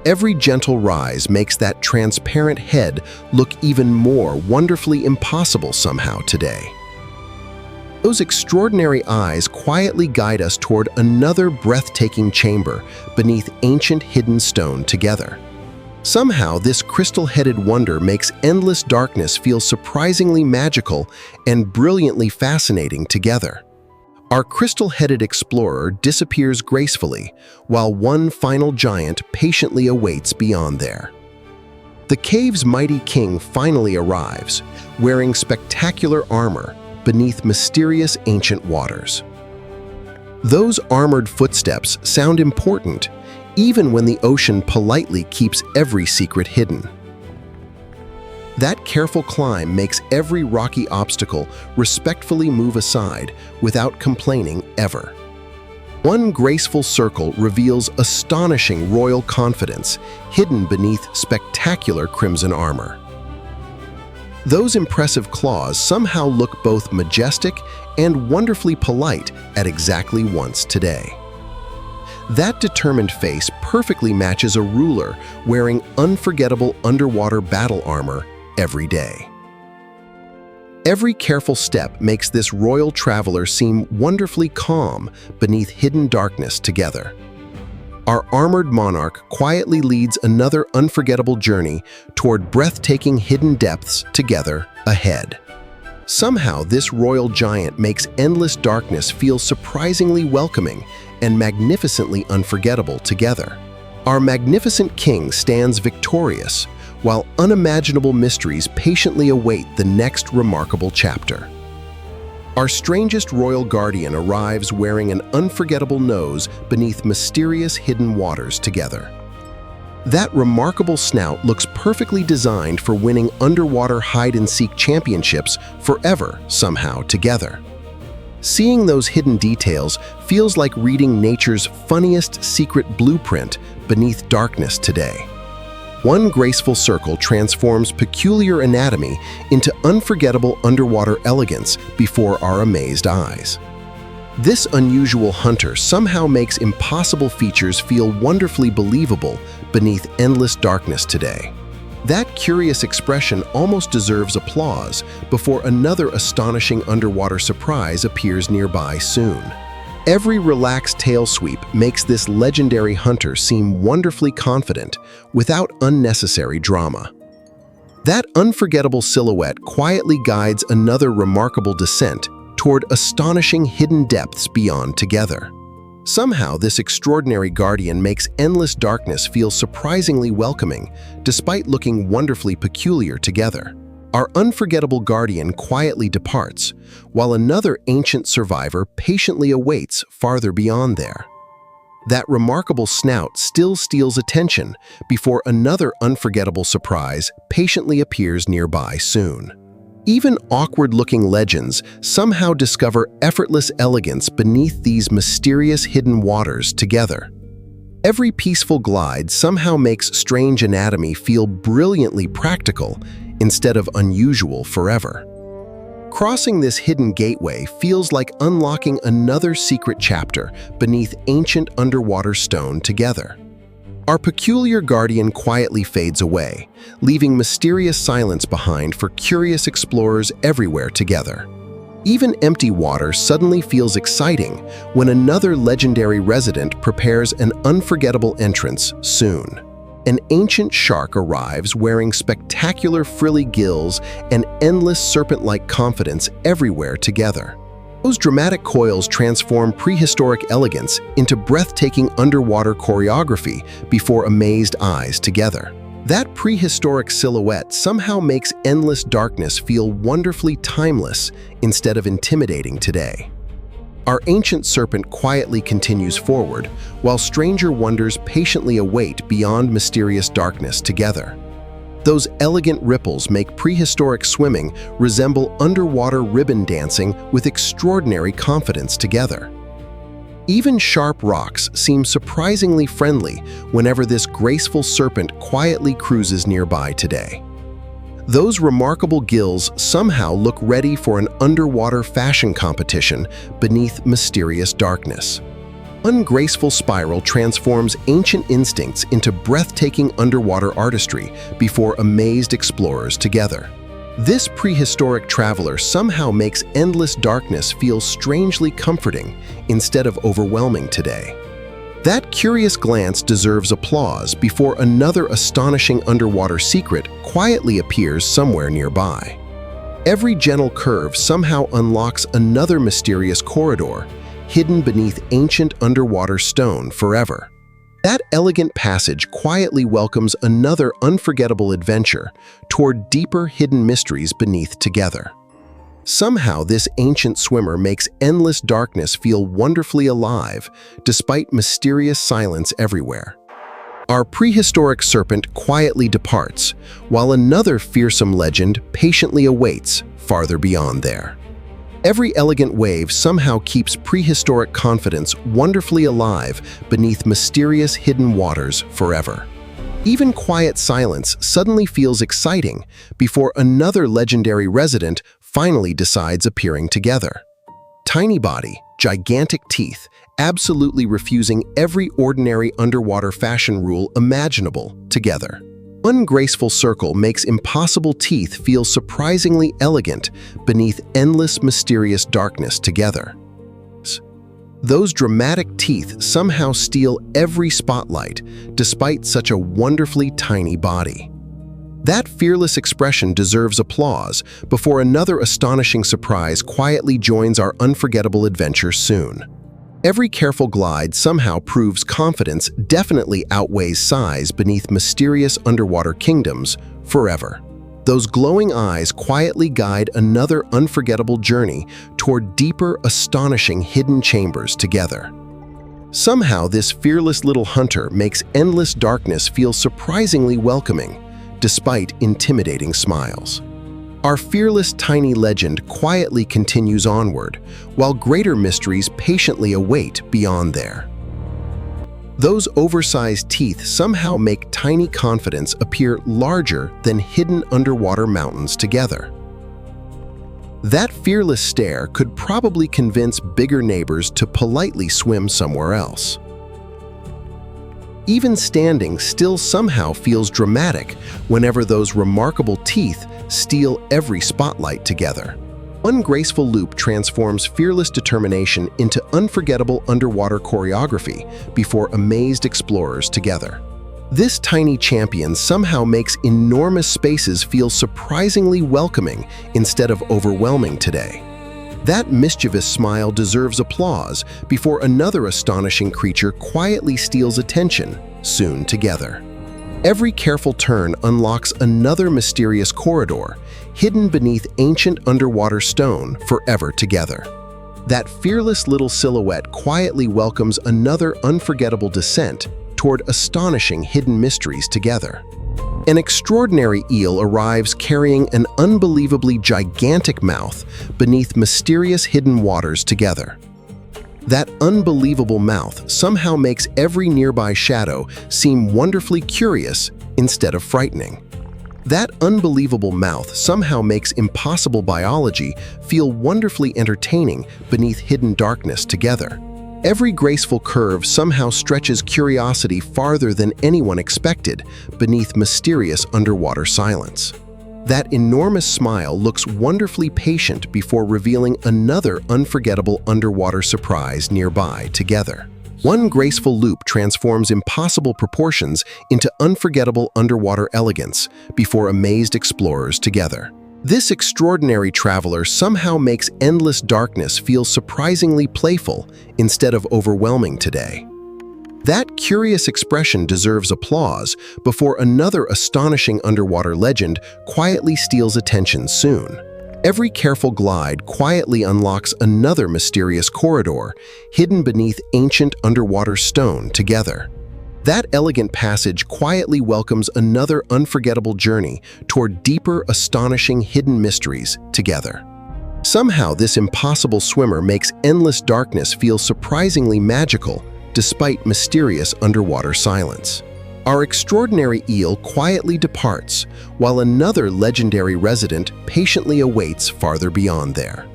Every gentle rise makes that transparent head look even more wonderfully impossible somehow today. Those extraordinary eyes quietly guide us toward another breathtaking chamber beneath ancient hidden stone together. Somehow, this crystal-headed wonder makes endless darkness feel surprisingly magical and brilliantly fascinating together. Our crystal-headed explorer disappears gracefully, while one final giant patiently awaits beyond there. The cave's mighty king finally arrives, wearing spectacular armor beneath mysterious ancient waters. Those armored footsteps sound important, even when the ocean politely keeps every secret hidden. That careful climb makes every rocky obstacle respectfully move aside without complaining ever. One graceful circle reveals astonishing royal confidence hidden beneath spectacular crimson armor. Those impressive claws somehow look both majestic and wonderfully polite at exactly once today. That determined face perfectly matches a ruler wearing unforgettable underwater battle armor every day. Every careful step makes this royal traveler seem wonderfully calm beneath hidden darkness together. Our armored monarch quietly leads another unforgettable journey toward breathtaking hidden depths together ahead. Somehow, this royal giant makes endless darkness feel surprisingly welcoming and magnificently unforgettable together. Our magnificent king stands victorious, while unimaginable mysteries patiently await the next remarkable chapter. Our strangest royal guardian arrives wearing an unforgettable nose beneath mysterious hidden waters together. That remarkable snout looks perfectly designed for winning underwater hide-and-seek championships forever somehow together. Seeing those hidden details feels like reading nature's funniest secret blueprint beneath darkness today. One graceful circle transforms peculiar anatomy into unforgettable underwater elegance before our amazed eyes. This unusual hunter somehow makes impossible features feel wonderfully believable beneath endless darkness today. That curious expression almost deserves applause before another astonishing underwater surprise appears nearby soon. Every relaxed tail sweep makes this legendary hunter seem wonderfully confident without unnecessary drama. That unforgettable silhouette quietly guides another remarkable descent toward astonishing hidden depths beyond together. Somehow, this extraordinary guardian makes endless darkness feel surprisingly welcoming, despite looking wonderfully peculiar together. Our unforgettable guardian quietly departs, while another ancient survivor patiently awaits farther beyond there. That remarkable snout still steals attention before another unforgettable surprise patiently appears nearby soon. Even awkward-looking legends somehow discover effortless elegance beneath these mysterious hidden waters together. Every peaceful glide somehow makes strange anatomy feel brilliantly practical instead of unusual forever. Crossing this hidden gateway feels like unlocking another secret chapter beneath ancient underwater stone together. Our peculiar guardian quietly fades away, leaving mysterious silence behind for curious explorers everywhere together. Even empty water suddenly feels exciting when another legendary resident prepares an unforgettable entrance soon. An ancient shark arrives wearing spectacular frilly gills and endless serpent-like confidence everywhere together. Those dramatic coils transform prehistoric elegance into breathtaking underwater choreography before amazed eyes together. That prehistoric silhouette somehow makes endless darkness feel wonderfully timeless instead of intimidating today. Our ancient serpent quietly continues forward, while stranger wonders patiently await beyond mysterious darkness together. Those elegant ripples make prehistoric swimming resemble underwater ribbon dancing with extraordinary confidence together. Even sharp rocks seem surprisingly friendly whenever this graceful serpent quietly cruises nearby today. Those remarkable gills somehow look ready for an underwater fashion competition beneath mysterious darkness. Ungraceful spiral transforms ancient instincts into breathtaking underwater artistry before amazed explorers together. This prehistoric traveler somehow makes endless darkness feel strangely comforting instead of overwhelming today. That curious glance deserves applause before another astonishing underwater secret quietly appears somewhere nearby. Every gentle curve somehow unlocks another mysterious corridor, hidden beneath ancient underwater stone forever. That elegant passage quietly welcomes another unforgettable adventure toward deeper hidden mysteries beneath together. Somehow this ancient swimmer makes endless darkness feel wonderfully alive despite mysterious silence everywhere. Our prehistoric serpent quietly departs, while another fearsome legend patiently awaits farther beyond there. Every elegant wave somehow keeps prehistoric confidence wonderfully alive beneath mysterious hidden waters forever. Even quiet silence suddenly feels exciting before another legendary resident finally decides appearing together. Tiny body, gigantic teeth, absolutely refusing every ordinary underwater fashion rule imaginable together. Ungraceful circle makes impossible teeth feel surprisingly elegant beneath endless mysterious darkness together. Those dramatic teeth somehow steal every spotlight despite such a wonderfully tiny body. That fearless expression deserves applause before another astonishing surprise quietly joins our unforgettable adventure soon. Every careful glide somehow proves confidence definitely outweighs size beneath mysterious underwater kingdoms forever. Those glowing eyes quietly guide another unforgettable journey toward deeper, astonishing hidden chambers together. Somehow this fearless little hunter makes endless darkness feel surprisingly welcoming, despite intimidating smiles. Our fearless tiny legend quietly continues onward, while greater mysteries patiently await beyond there. Those oversized teeth somehow make tiny confidence appear larger than hidden underwater mountains together. That fearless stare could probably convince bigger neighbors to politely swim somewhere else. Even standing still somehow feels dramatic whenever those remarkable teeth steal every spotlight together. Ungraceful loop transforms fearless determination into unforgettable underwater choreography before amazed explorers together. This tiny champion somehow makes enormous spaces feel surprisingly welcoming instead of overwhelming today. That mischievous smile deserves applause before another astonishing creature quietly steals attention soon together. Every careful turn unlocks another mysterious corridor, hidden beneath ancient underwater stone forever together. That fearless little silhouette quietly welcomes another unforgettable descent toward astonishing hidden mysteries together. An extraordinary eel arrives carrying an unbelievably gigantic mouth beneath mysterious hidden waters together. That unbelievable mouth somehow makes every nearby shadow seem wonderfully curious instead of frightening. That unbelievable mouth somehow makes impossible biology feel wonderfully entertaining beneath hidden darkness together. Every graceful curve somehow stretches curiosity farther than anyone expected beneath mysterious underwater silence. That enormous smile looks wonderfully patient before revealing another unforgettable underwater surprise nearby together. One graceful loop transforms impossible proportions into unforgettable underwater elegance before amazed explorers together. This extraordinary traveler somehow makes endless darkness feel surprisingly playful instead of overwhelming today. That curious expression deserves applause before another astonishing underwater legend quietly steals attention soon. Every careful glide quietly unlocks another mysterious corridor hidden beneath ancient underwater stone together. That elegant passage quietly welcomes another unforgettable journey toward deeper, astonishing hidden mysteries together. Somehow, this impossible swimmer makes endless darkness feel surprisingly magical despite mysterious underwater silence. Our extraordinary eel quietly departs, while another legendary resident patiently awaits farther beyond there.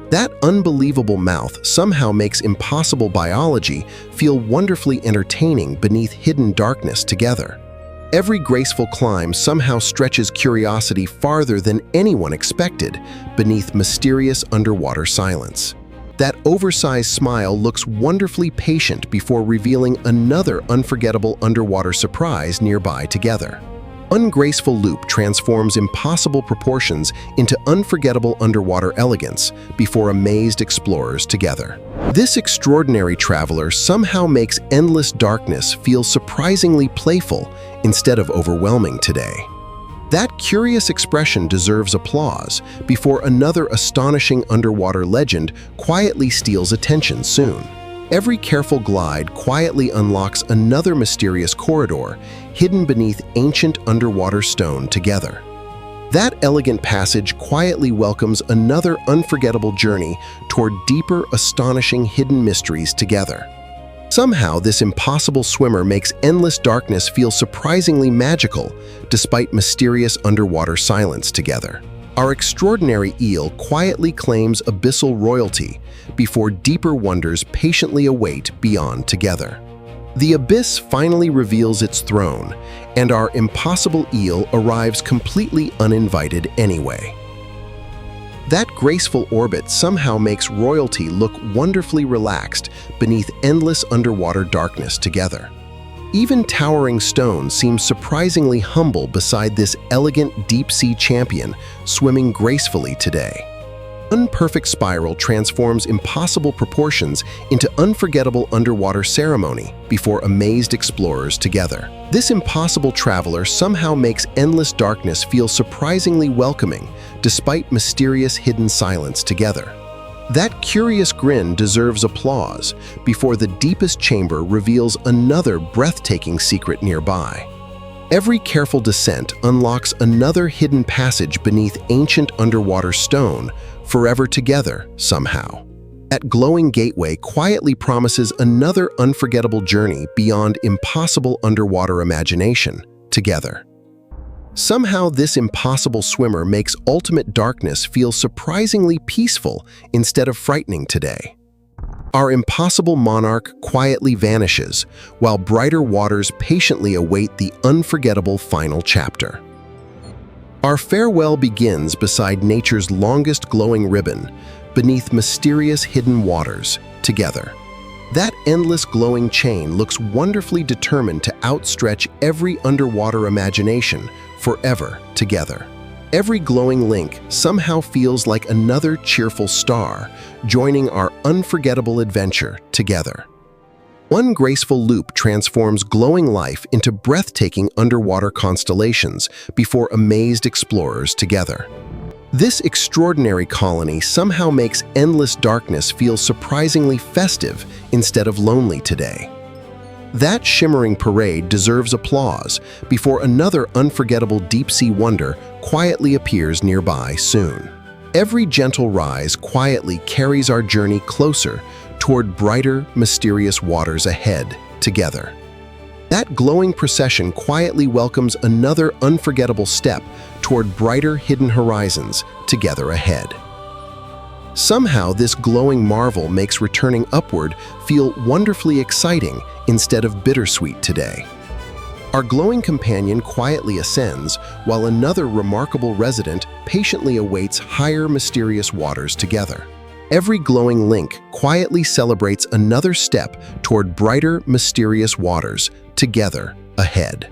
That unbelievable mouth somehow makes impossible biology feel wonderfully entertaining beneath hidden darkness together. Every graceful climb somehow stretches curiosity farther than anyone expected beneath mysterious underwater silence. That oversized smile looks wonderfully patient before revealing another unforgettable underwater surprise nearby together. Ungraceful loop transforms impossible proportions into unforgettable underwater elegance before amazed explorers together. This extraordinary traveler somehow makes endless darkness feel surprisingly playful instead of overwhelming today. That curious expression deserves applause before another astonishing underwater legend quietly steals attention soon. Every careful glide quietly unlocks another mysterious corridor hidden beneath ancient underwater stone together. That elegant passage quietly welcomes another unforgettable journey toward deeper, astonishing hidden mysteries together. Somehow, this impossible swimmer makes endless darkness feel surprisingly magical despite mysterious underwater silence together. Our extraordinary eel quietly claims abyssal royalty before deeper wonders patiently await beyond together. The abyss finally reveals its throne, and our impossible eel arrives completely uninvited anyway. That graceful orbit somehow makes royalty look wonderfully relaxed beneath endless underwater darkness together. Even towering stone seems surprisingly humble beside this elegant deep-sea champion swimming gracefully today. Unperfect spiral transforms impossible proportions into unforgettable underwater ceremony before amazed explorers together. This impossible traveler somehow makes endless darkness feel surprisingly welcoming despite mysterious hidden silence together. That curious grin deserves applause before the deepest chamber reveals another breathtaking secret nearby. Every careful descent unlocks another hidden passage beneath ancient underwater stone, forever together somehow. That glowing gateway quietly promises another unforgettable journey beyond impossible underwater imagination together. Somehow, this impossible swimmer makes ultimate darkness feel surprisingly peaceful instead of frightening today. Our impossible monarch quietly vanishes, while brighter waters patiently await the unforgettable final chapter. Our farewell begins beside nature's longest glowing ribbon, beneath mysterious hidden waters, together. That endless glowing chain looks wonderfully determined to outstretch every underwater imagination forever together. Every glowing link somehow feels like another cheerful star, joining our unforgettable adventure together. One graceful loop transforms glowing life into breathtaking underwater constellations before amazed explorers together. This extraordinary colony somehow makes endless darkness feel surprisingly festive instead of lonely today. That shimmering parade deserves applause before another unforgettable deep-sea wonder quietly appears nearby soon. Every gentle rise quietly carries our journey closer toward brighter, mysterious waters ahead together. That glowing procession quietly welcomes another unforgettable step toward brighter hidden horizons together ahead. Somehow, this glowing marvel makes returning upward feel wonderfully exciting instead of bittersweet today. Our glowing companion quietly ascends, while another remarkable resident patiently awaits higher mysterious waters together. Every glowing link quietly celebrates another step toward brighter, mysterious waters together ahead.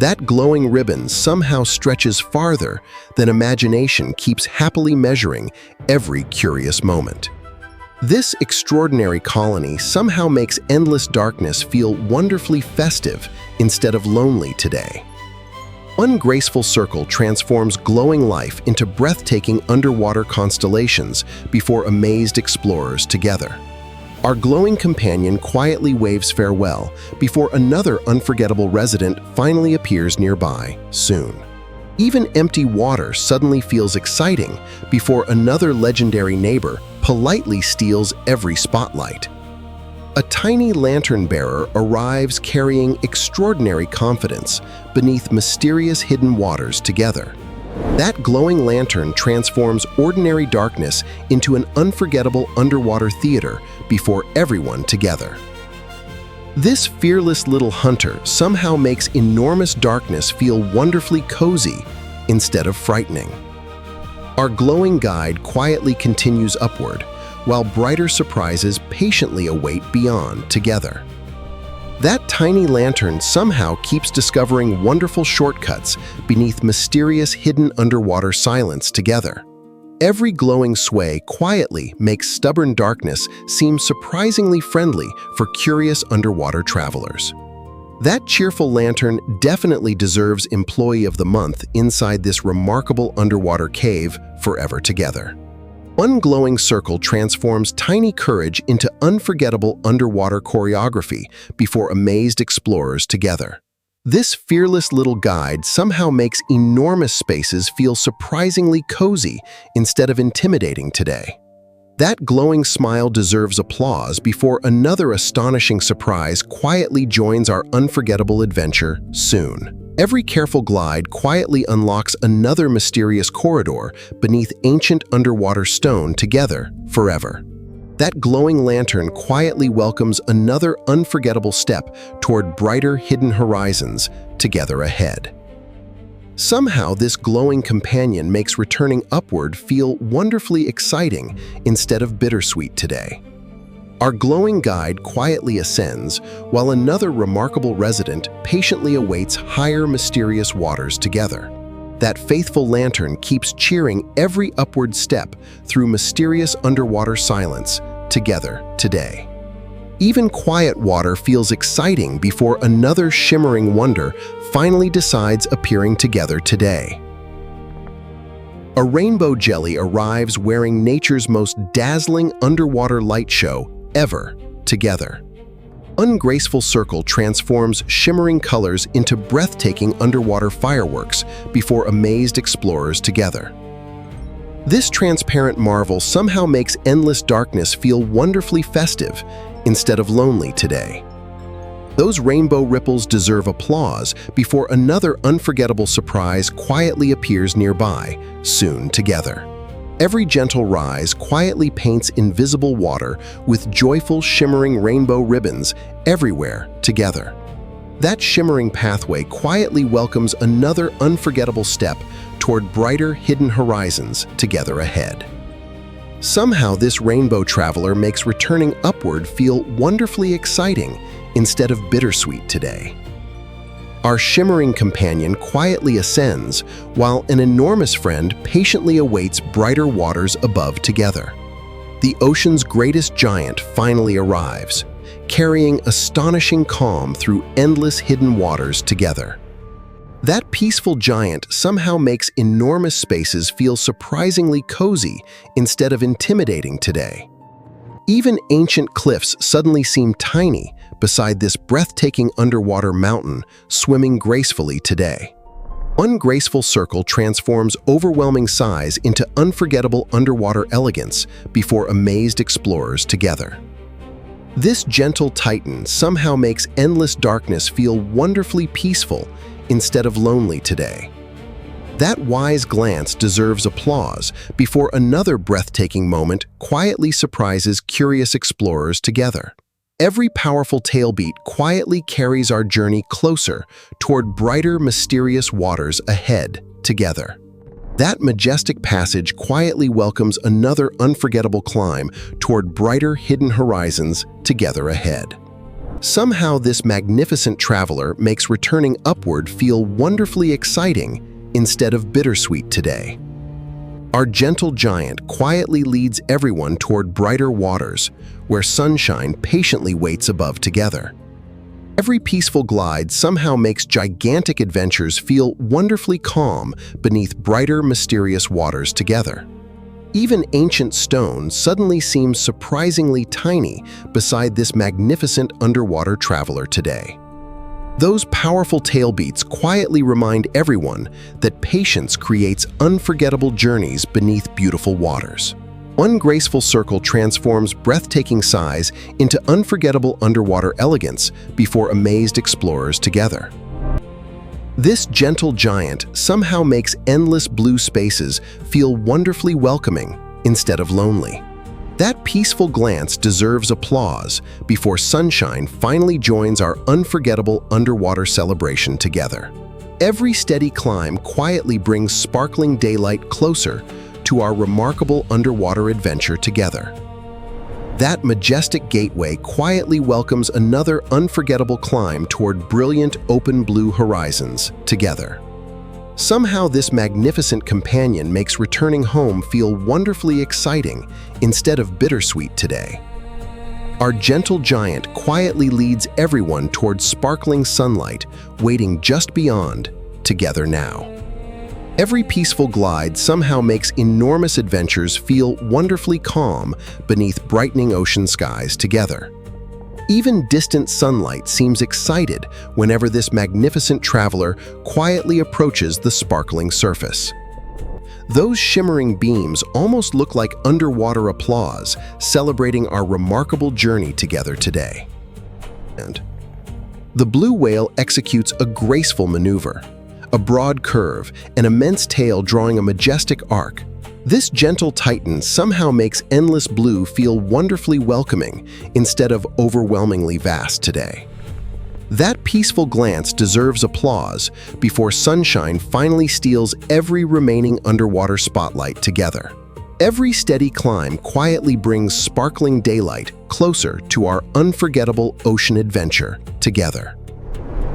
That glowing ribbon somehow stretches farther than imagination keeps happily measuring every curious moment. This extraordinary colony somehow makes endless darkness feel wonderfully festive instead of lonely today. One graceful circle transforms glowing life into breathtaking underwater constellations before amazed explorers together. Our glowing companion quietly waves farewell before another unforgettable resident finally appears nearby soon. Even empty water suddenly feels exciting before another legendary neighbor politely steals every spotlight. A tiny lantern bearer arrives carrying extraordinary confidence beneath mysterious hidden waters together. That glowing lantern transforms ordinary darkness into an unforgettable underwater theater before everyone together. This fearless little hunter somehow makes enormous darkness feel wonderfully cozy instead of frightening. Our glowing guide quietly continues upward, while brighter surprises patiently await beyond together. That tiny lantern somehow keeps discovering wonderful shortcuts beneath mysterious hidden underwater silence together. Every glowing sway quietly makes stubborn darkness seem surprisingly friendly for curious underwater travelers. That cheerful lantern definitely deserves Employee of the Month inside this remarkable underwater cave forever together. One glowing circle transforms tiny courage into unforgettable underwater choreography before amazed explorers together. This fearless little guide somehow makes enormous spaces feel surprisingly cozy instead of intimidating today. That glowing smile deserves applause before another astonishing surprise quietly joins our unforgettable adventure soon. Every careful glide quietly unlocks another mysterious corridor beneath ancient underwater stone together forever. That glowing lantern quietly welcomes another unforgettable step toward brighter hidden horizons together ahead. Somehow, this glowing companion makes returning upward feel wonderfully exciting instead of bittersweet today. Our glowing guide quietly ascends, while another remarkable resident patiently awaits higher mysterious waters together. That faithful lantern keeps cheering every upward step through mysterious underwater silence together today. Even quiet water feels exciting before another shimmering wonder finally decides appearing together today. A rainbow jelly arrives wearing nature's most dazzling underwater light show ever together. Ungraceful circle transforms shimmering colors into breathtaking underwater fireworks before amazed explorers together. This transparent marvel somehow makes endless darkness feel wonderfully festive instead of lonely today. Those rainbow ripples deserve applause before another unforgettable surprise quietly appears nearby soon together. Every gentle rise quietly paints invisible water with joyful shimmering rainbow ribbons everywhere together. That shimmering pathway quietly welcomes another unforgettable step toward brighter hidden horizons together ahead. Somehow this rainbow traveler makes returning upward feel wonderfully exciting instead of bittersweet today. Our shimmering companion quietly ascends, while an enormous friend patiently awaits brighter waters above together. The ocean's greatest giant finally arrives, carrying astonishing calm through endless hidden waters together. That peaceful giant somehow makes enormous spaces feel surprisingly cozy instead of intimidating today. Even ancient cliffs suddenly seem tiny beside this breathtaking underwater mountain swimming gracefully today. One graceful circle transforms overwhelming size into unforgettable underwater elegance before amazed explorers together. This gentle titan somehow makes endless darkness feel wonderfully peaceful instead of lonely today. That wise glance deserves applause before another breathtaking moment quietly surprises curious explorers together. Every powerful tailbeat quietly carries our journey closer toward brighter, mysterious waters ahead together. That majestic passage quietly welcomes another unforgettable climb toward brighter hidden horizons together ahead. Somehow this magnificent traveler makes returning upward feel wonderfully exciting instead of bittersweet today. Our gentle giant quietly leads everyone toward brighter waters, where sunshine patiently waits above together. Every peaceful glide somehow makes gigantic adventures feel wonderfully calm beneath brighter, mysterious waters together. Even ancient stone suddenly seems surprisingly tiny beside this magnificent underwater traveler today. Those powerful tailbeats quietly remind everyone that patience creates unforgettable journeys beneath beautiful waters. One graceful circle transforms breathtaking size into unforgettable underwater elegance before amazed explorers together. This gentle giant somehow makes endless blue spaces feel wonderfully welcoming instead of lonely. That peaceful glance deserves applause before sunshine finally joins our unforgettable underwater celebration together. Every steady climb quietly brings sparkling daylight closer to our remarkable underwater adventure together. That majestic gateway quietly welcomes another unforgettable climb toward brilliant open blue horizons together. Somehow this magnificent companion makes returning home feel wonderfully exciting instead of bittersweet today. Our gentle giant quietly leads everyone toward sparkling sunlight waiting just beyond together now. Every peaceful glide somehow makes enormous adventures feel wonderfully calm beneath brightening ocean skies together. Even distant sunlight seems excited whenever this magnificent traveler quietly approaches the sparkling surface. Those shimmering beams almost look like underwater applause, celebrating our remarkable journey together today. And the blue whale executes a graceful maneuver, a broad curve, an immense tail drawing a majestic arc. This gentle titan somehow makes endless blue feel wonderfully welcoming instead of overwhelmingly vast today. That peaceful glance deserves applause before sunshine finally steals every remaining underwater spotlight together. Every steady climb quietly brings sparkling daylight closer to our unforgettable ocean adventure together.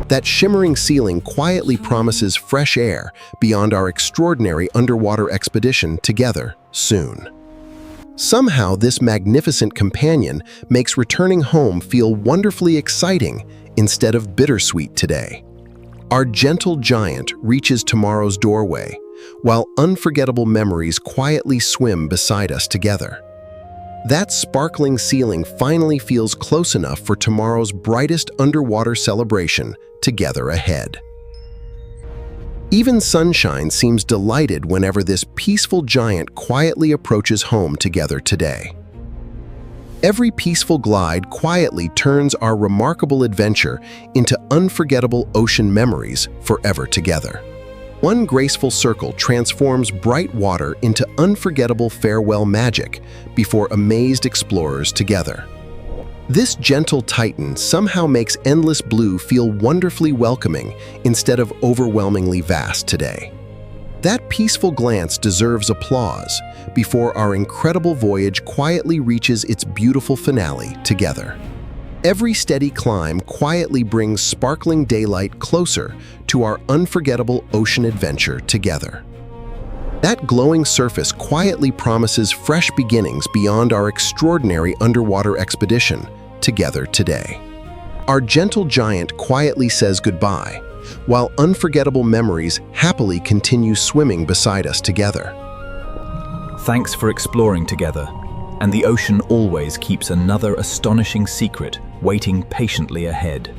That shimmering ceiling quietly promises fresh air beyond our extraordinary underwater expedition together soon. Somehow, this magnificent companion makes returning home feel wonderfully exciting instead of bittersweet today. Our gentle giant reaches tomorrow's doorway, while unforgettable memories quietly swim beside us together. That sparkling ceiling finally feels close enough for tomorrow's brightest underwater celebration together ahead. Even sunshine seems delighted whenever this peaceful giant quietly approaches home together today. Every peaceful glide quietly turns our remarkable adventure into unforgettable ocean memories forever together. One graceful circle transforms bright water into unforgettable farewell magic before amazed explorers together. This gentle titan somehow makes endless blue feel wonderfully welcoming instead of overwhelmingly vast today. That peaceful glance deserves applause before our incredible voyage quietly reaches its beautiful finale together. Every steady climb quietly brings sparkling daylight closer to our unforgettable ocean adventure together. That glowing surface quietly promises fresh beginnings beyond our extraordinary underwater expedition together today. Our gentle giant quietly says goodbye, while unforgettable memories happily continue swimming beside us together. Thanks for exploring together, and the ocean always keeps another astonishing secret waiting patiently ahead.